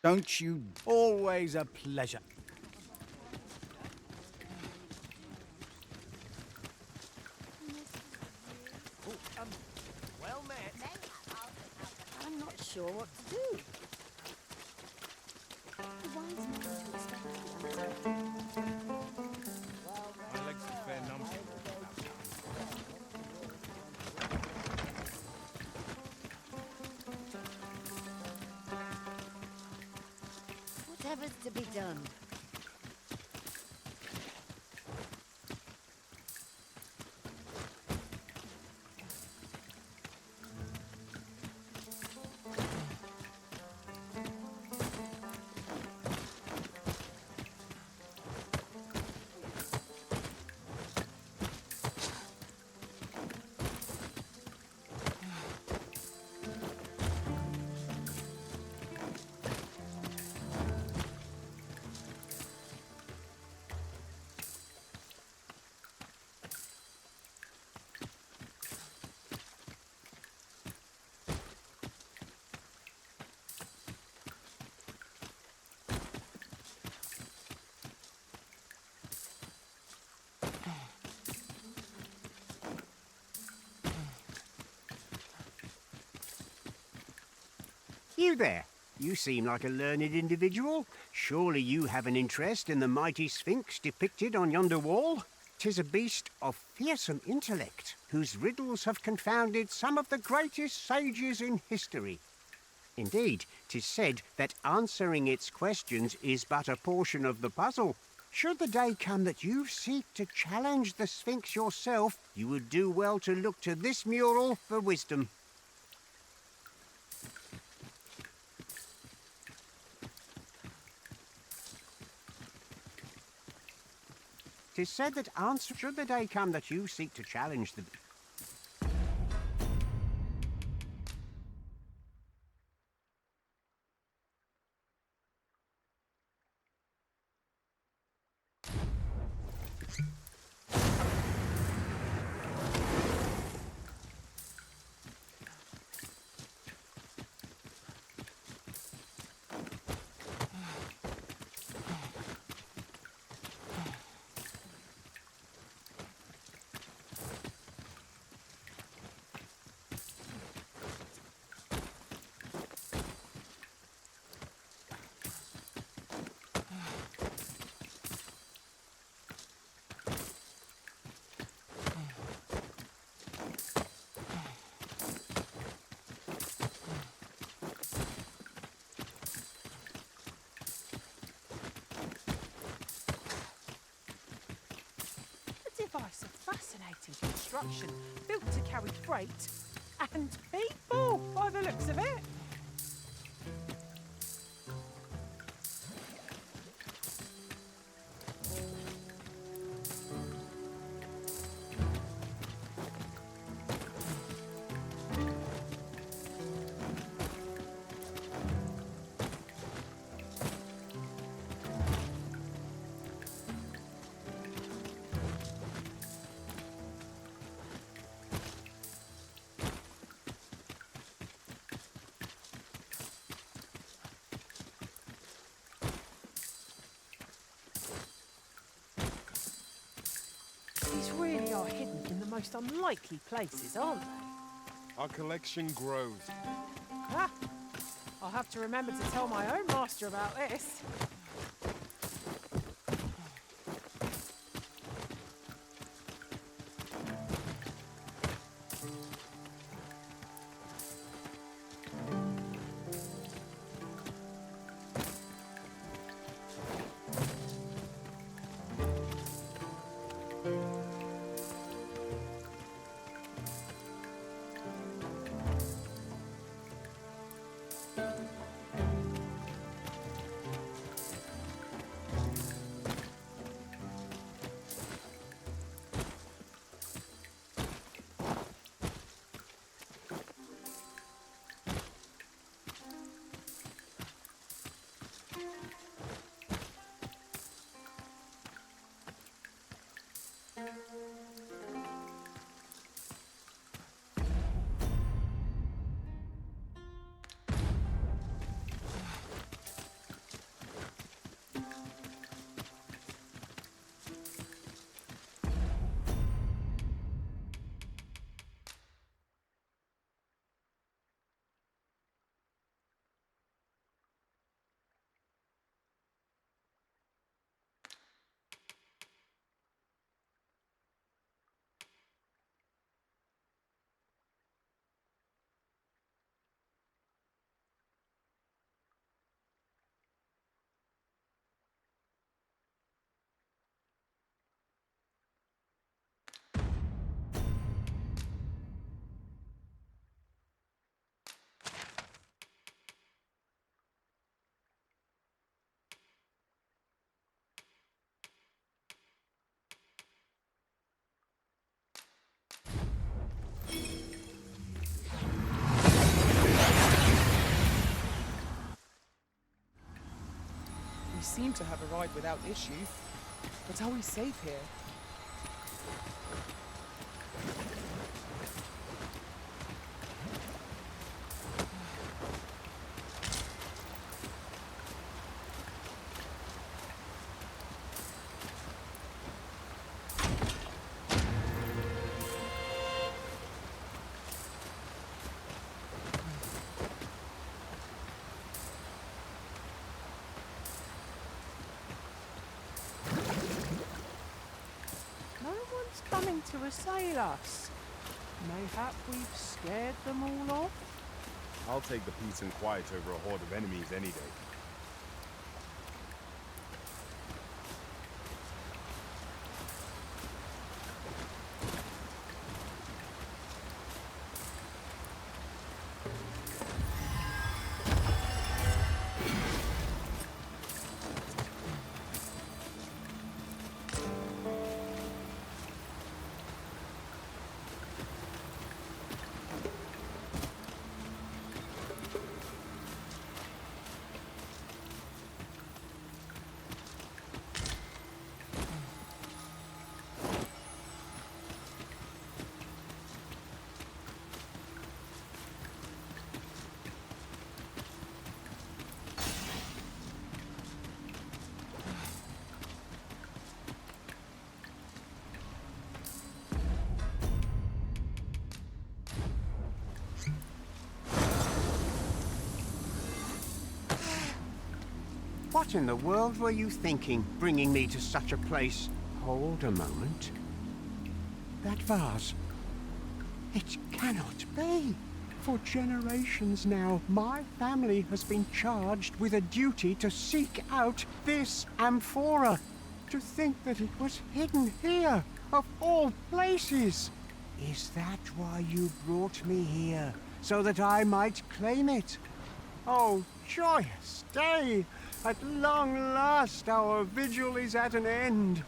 Don't you... Always a pleasure. Well met. I'm not sure what to do. Why is no one to expect the answer? My legs are fair numb. Whatever's to be done. You there. You seem like a learned individual. Surely you have an interest in the mighty Sphinx depicted on yonder wall? 'Tis a beast of fearsome intellect, whose riddles have confounded some of the greatest sages in history. Indeed, 'tis said that answering its questions is but a portion of the puzzle. Should the day come that you seek to challenge the Sphinx yourself, you would do well to look to this mural for wisdom. 'Tis said that should the day come that you seek to challenge the... A device of fascinating construction, built to carry freight and people, by the looks of it. These really are hidden in the most unlikely places, aren't they? Our collection grows. Ah, I'll have to remember to tell my own master about this. We seem to have arrived without issue. But are we safe here? Coming to assail us. Mayhap we've scared them all off? I'll take the peace and quiet over a horde of enemies any day. What in the world were you thinking, bringing me to such a place? Hold a moment. That vase. It cannot be. For generations now, my family has been charged with a duty to seek out this amphora. To think that it was hidden here, of all places. Is that why you brought me here? So that I might claim it? Oh, joyous day! At long last, our vigil is at an end.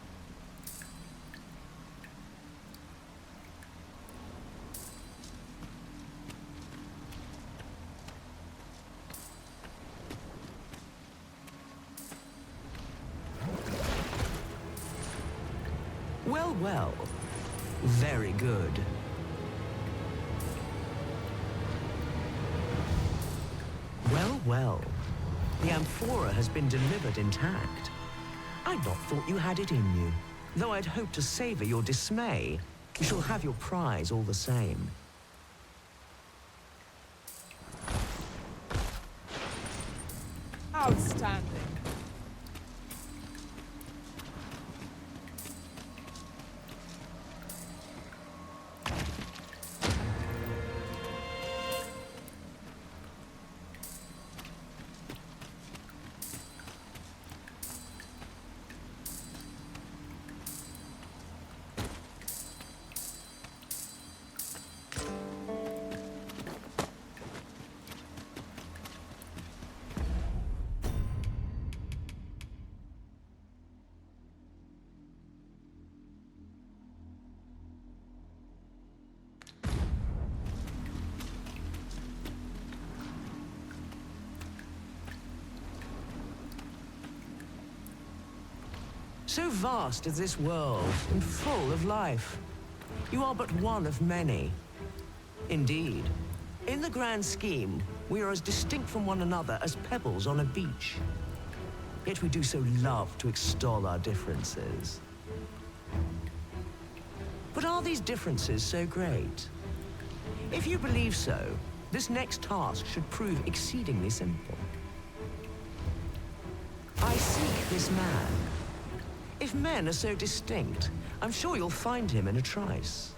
Well, well. Very good. Well, well. The amphora has been delivered intact. I'd not thought you had it in you, though I'd hoped to savor your dismay. You shall have your prize all the same. Outstanding. So vast is this world, and full of life. You are but one of many. Indeed, in the grand scheme, we are as distinct from one another as pebbles on a beach. Yet we do so love to extol our differences. But are these differences so great? If you believe so, this next task should prove exceedingly simple. I seek this man. If men are so distinct, I'm sure you'll find him in a trice.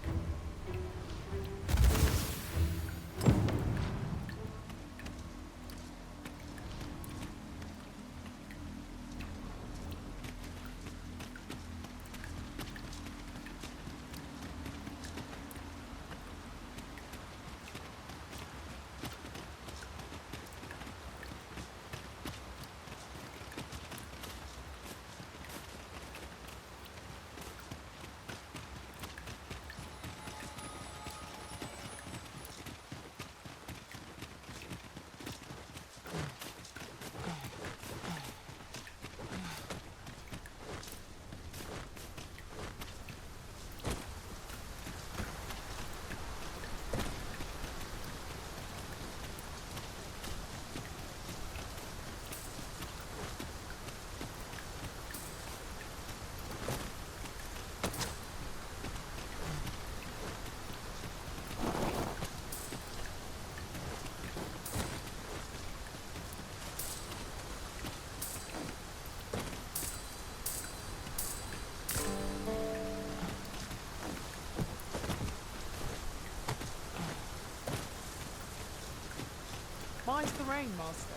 Mine's the rain, Master.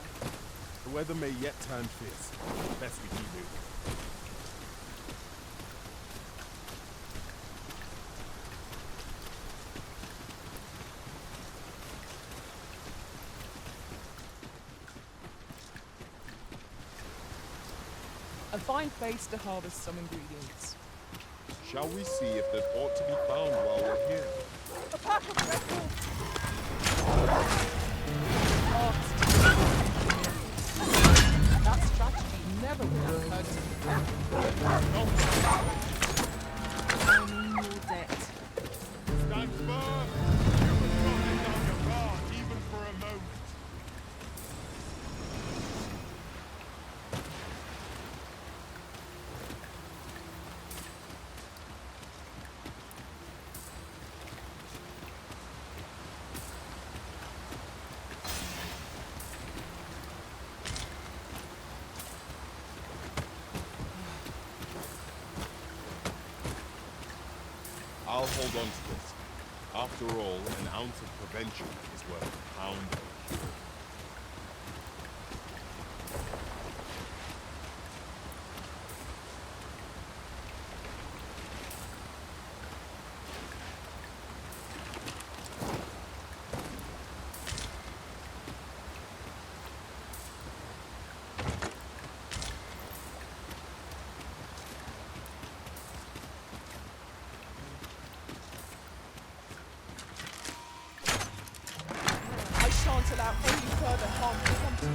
The weather may yet turn fierce. Best we keep moving. A fine place to harvest some ingredients. Shall we see if there's aught to be found while we're here? A pack of records! That strategy never would have occurred to me. I mean your debt. Stand firm! You must not let down your guard, even for a moment. I'll hold on to this. After all, an ounce of prevention is worth a pound of cure. I shan't allow any further harm to come to me.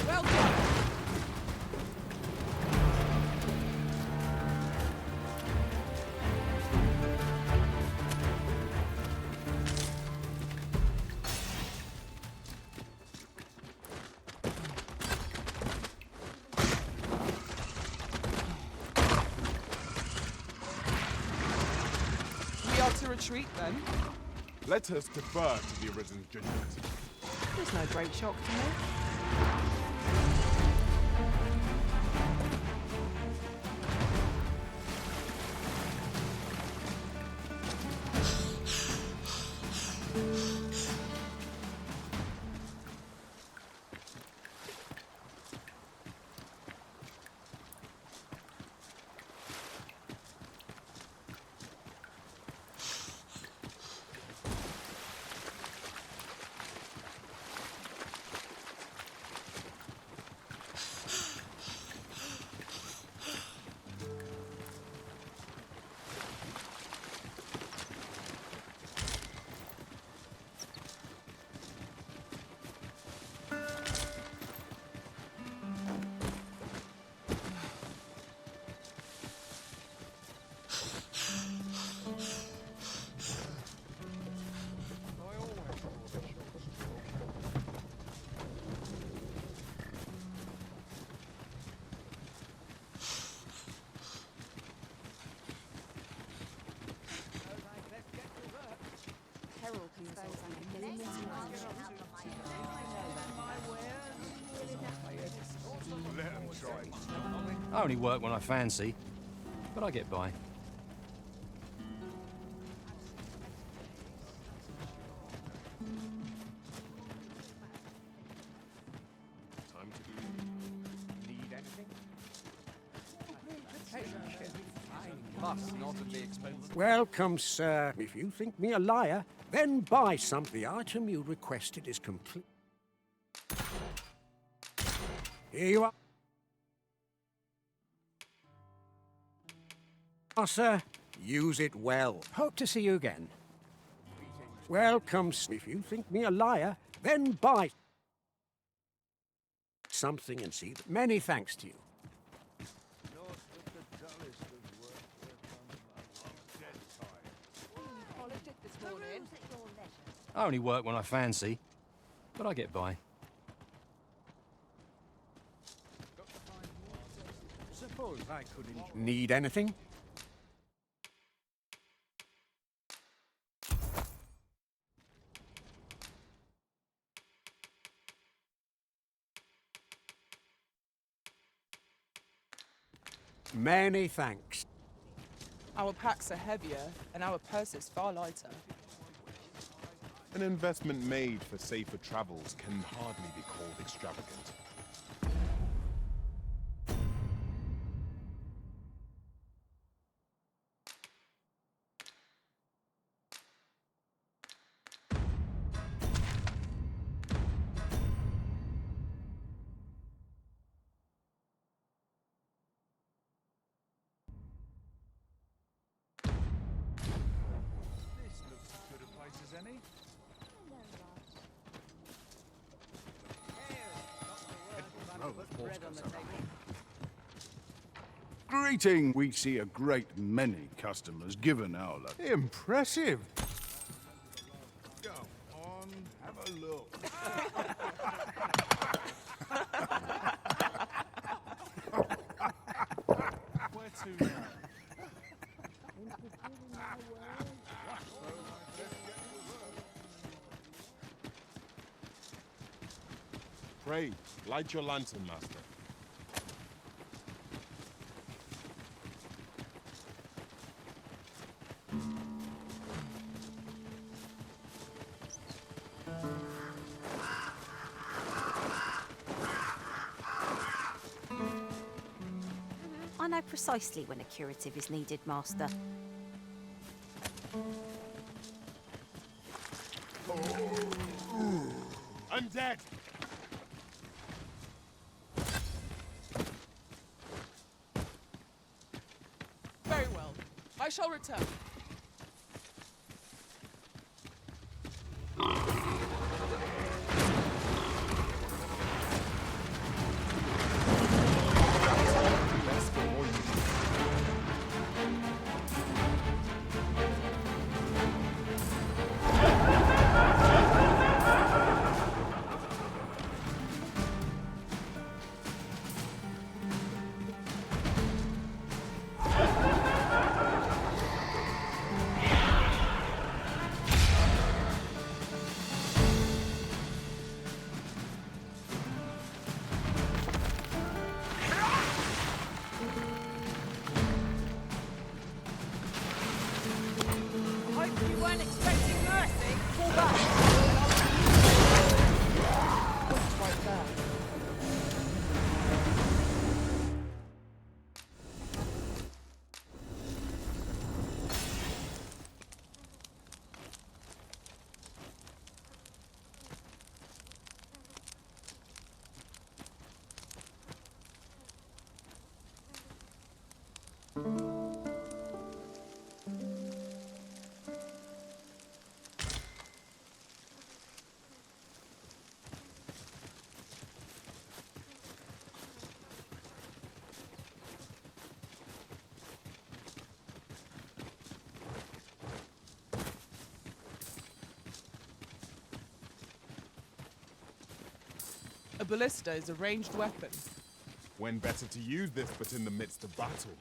Well done. treat then. Let us defer to the Arisen's judgment. There's no great shock to me. I only work when I fancy, but I get by. Time to do. Need anything? Welcome, sir. If you think me a liar, then buy something. The item you requested is complete. Here you are. Sir, use it well. Hope to see you again. Welcome. If you think me a liar, then buy something and see. Many thanks to you. I only work when I fancy, but I get by. Suppose I could need anything? Many thanks. Our packs are heavier and our purses far lighter. An investment made for safer travels can hardly be called extravagant. Greeting! We see a great many customers given our luck. Impressive. Go on, have a look. Where to now? Pray, light your lantern, Master. I know precisely when a curative is needed, Master. Undead! Very well. I shall return. A ballista is a ranged weapon. When better to use this but in the midst of battle?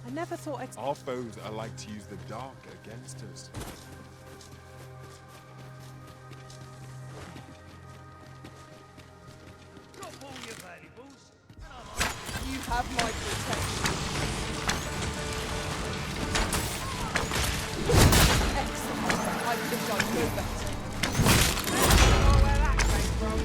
I never thought I'd... Our foes are like to use the dark against us. Drop all your valuables. You have my protection. Excellent. I think I know better. Oh, where that came from.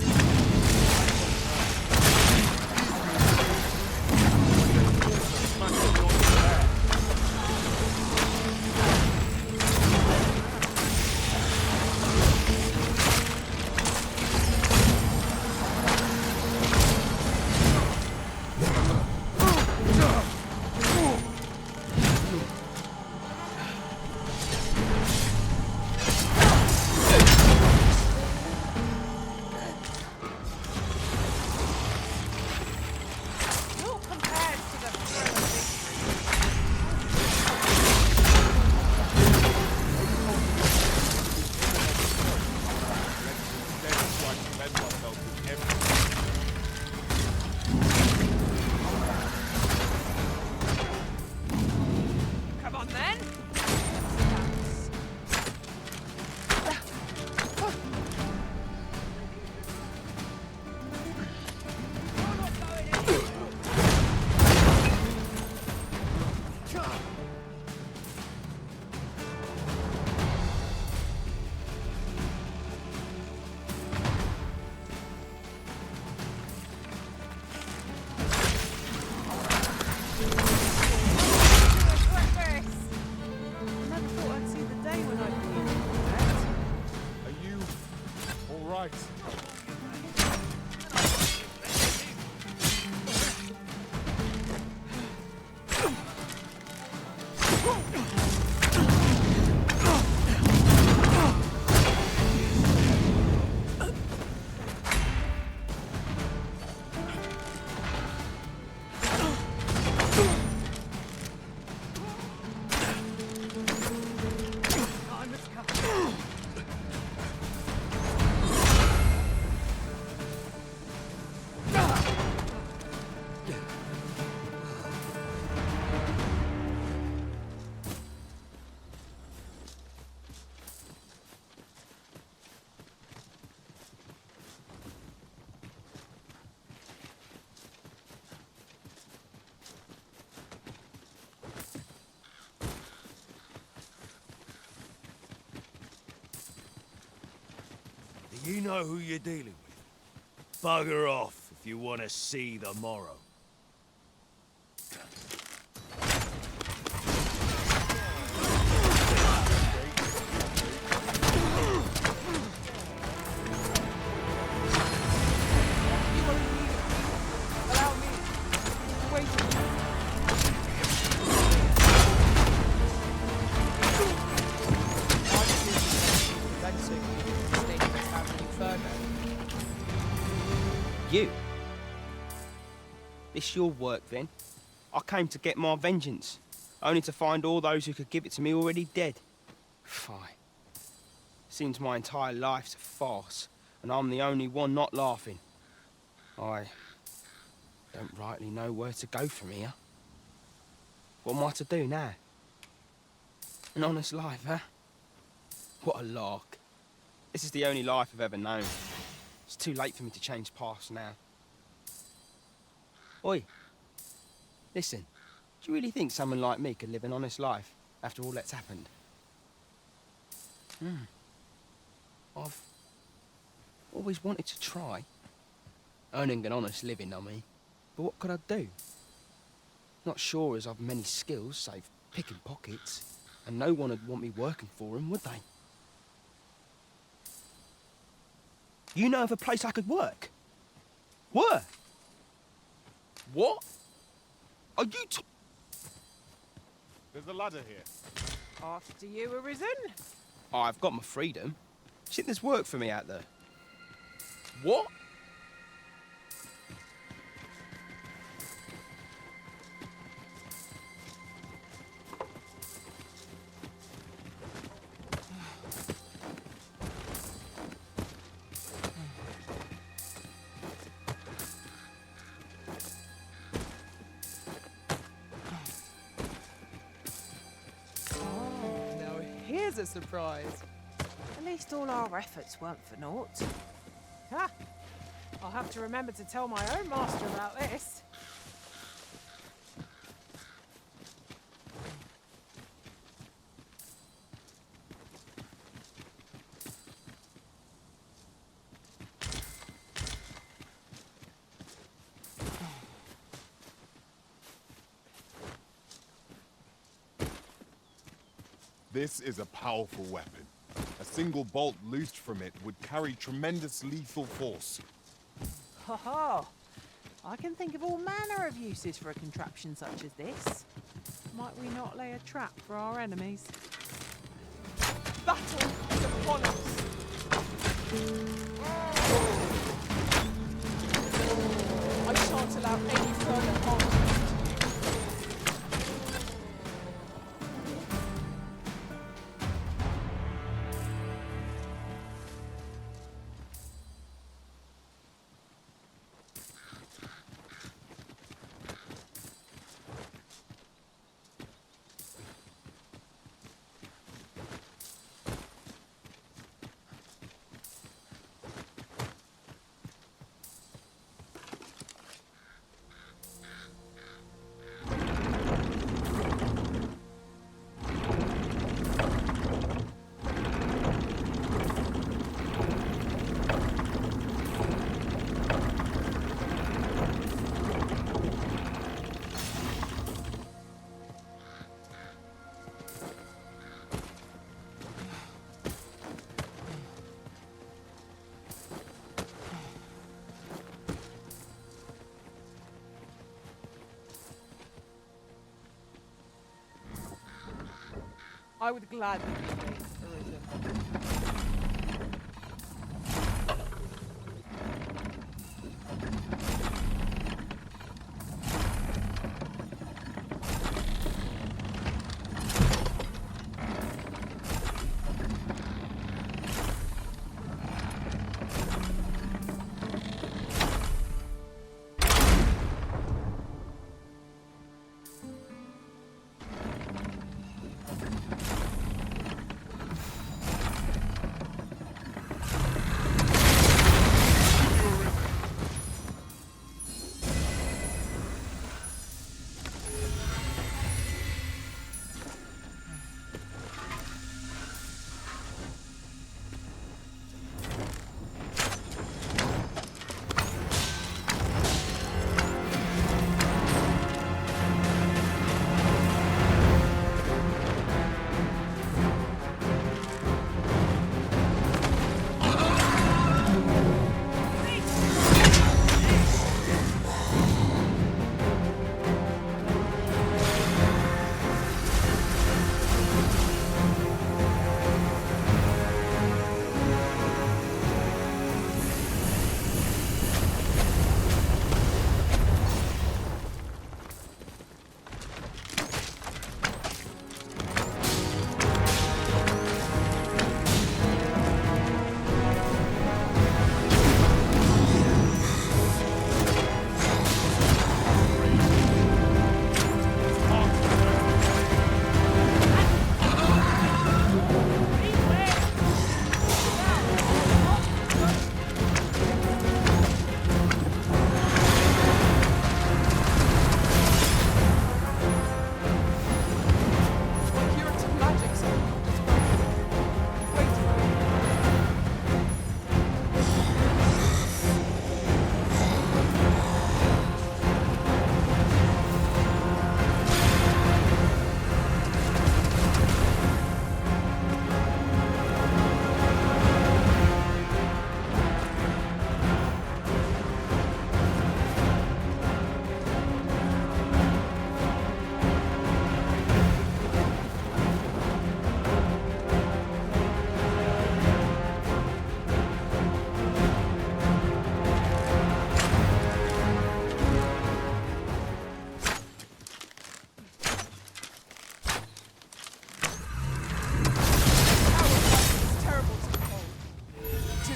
You know who you're dealing with. Bugger off if you want to see the morrow. You? This your work, then? I came to get my vengeance, only to find all those who could give it to me already dead. Fine. Seems my entire life's a farce, and I'm the only one not laughing. I don't rightly know where to go from here. What am I to do now? An honest life, huh? What a lark. This is the only life I've ever known. It's too late for me to change paths now. Oi. Listen, do you really think someone like me could live an honest life after all that's happened? I've always wanted to try. Earning an honest living, I mean. But what could I do? Not sure as I've many skills, save picking pockets. And no one would want me working for him, would they? You know of a place I could work? Where? What? Are you There's a ladder here. After you, Arisen? I've got my freedom. Shit, there's work for me out there. What? Here's a surprise. At least all our efforts weren't for naught. Ha! I'll have to remember to tell my own master about this. This is a powerful weapon. A single bolt loosed from it would carry tremendous lethal force. Ha ha! I can think of all manner of uses for a contraption such as this. Might we not lay a trap for our enemies? Battle is upon us! I shan't allow any further harm. I would gladly be Arisen.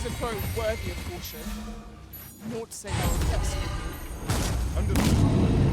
is a foe worthy of caution. Naught to say how impressed with you. Understood.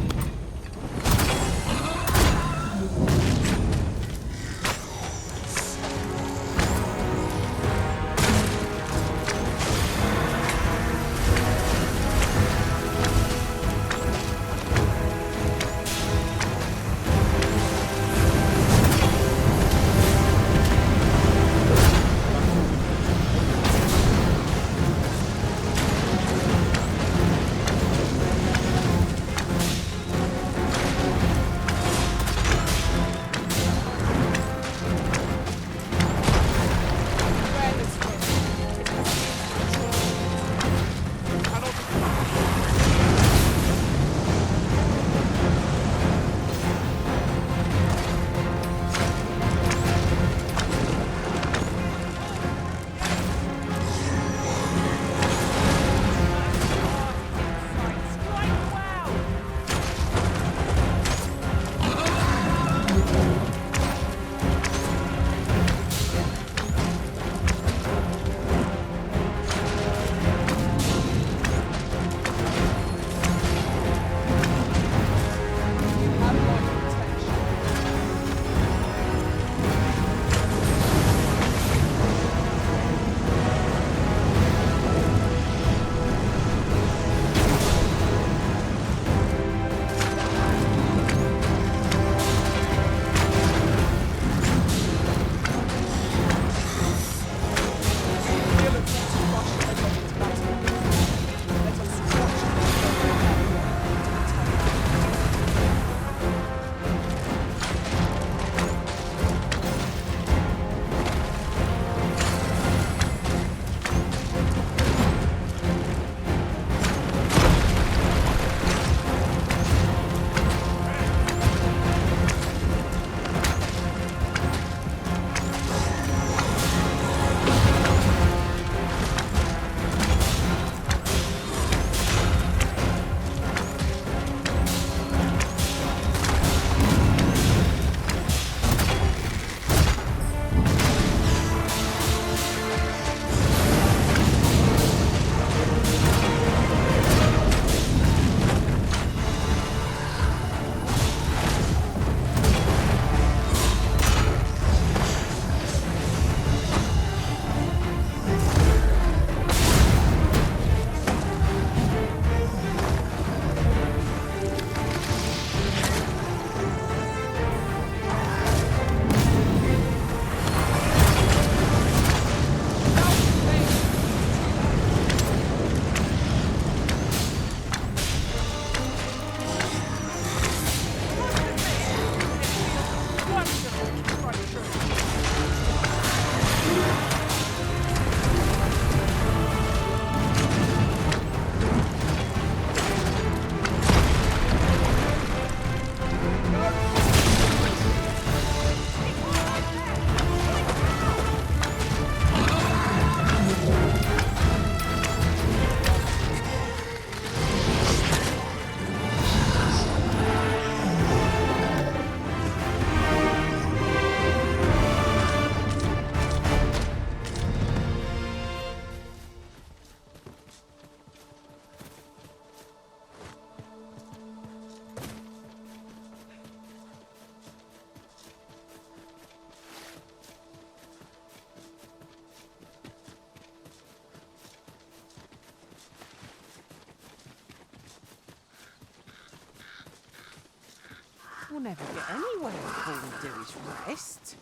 We'll never get anywhere if all we do is rest.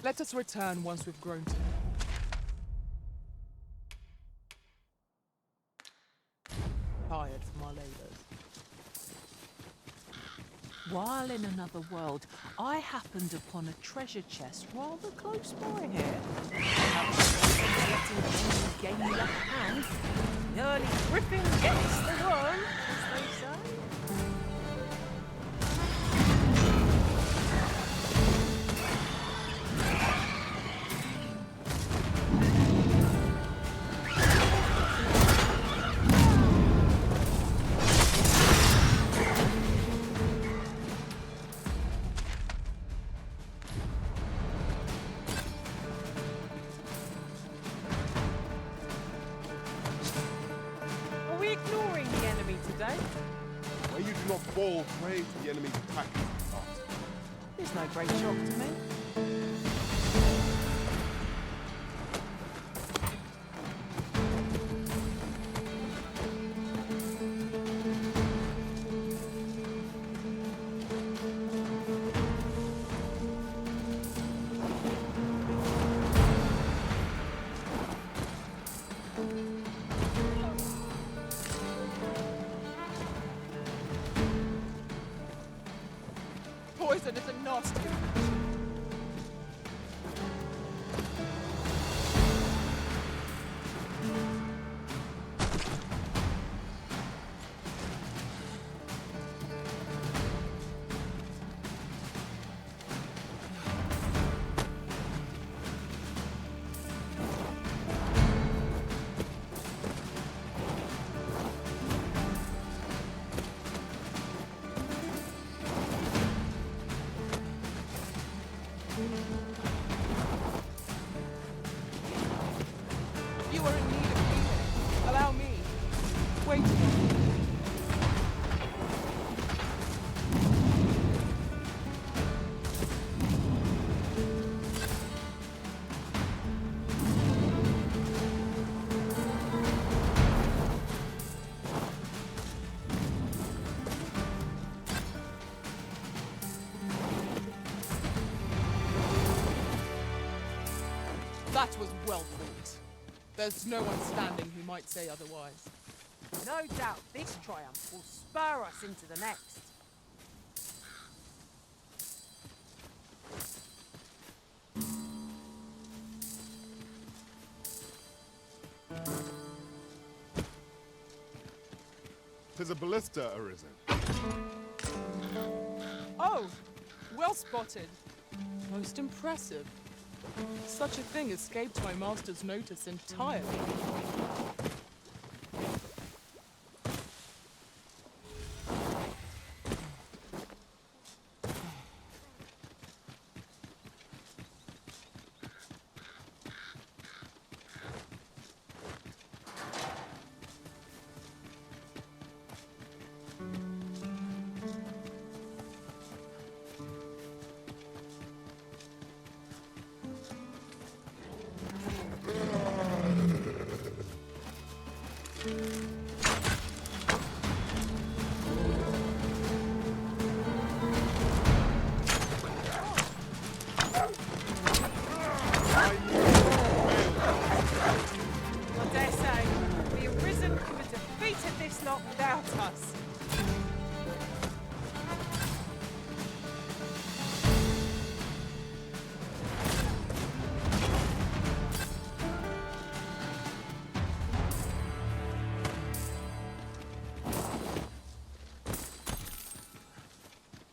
Let us return once we've grown to. Tired from our labours. While in another world, I happened upon a treasure chest rather close by here. Getting the upper hand. The early griffin gets the worm, as they say. eh? Where you do not fall prey to the enemy's attack. It's no great shock to me. Poison is a nasty. You are in need of healing. Allow me. Wait a moment. That was well fought. There's no one standing who might say otherwise. No doubt this triumph will spur us into the next. Tis a ballista arisen. Oh, well spotted. Most impressive. Such a thing escaped my master's notice entirely. I dare say, the Arisen could have defeated this lot without us.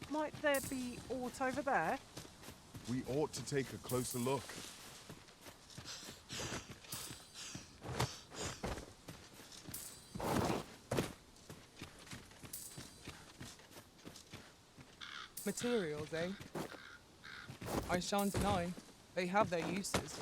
Might there be aught over there? We ought to take a closer look. Materials, eh? I shan't deny, they have their uses.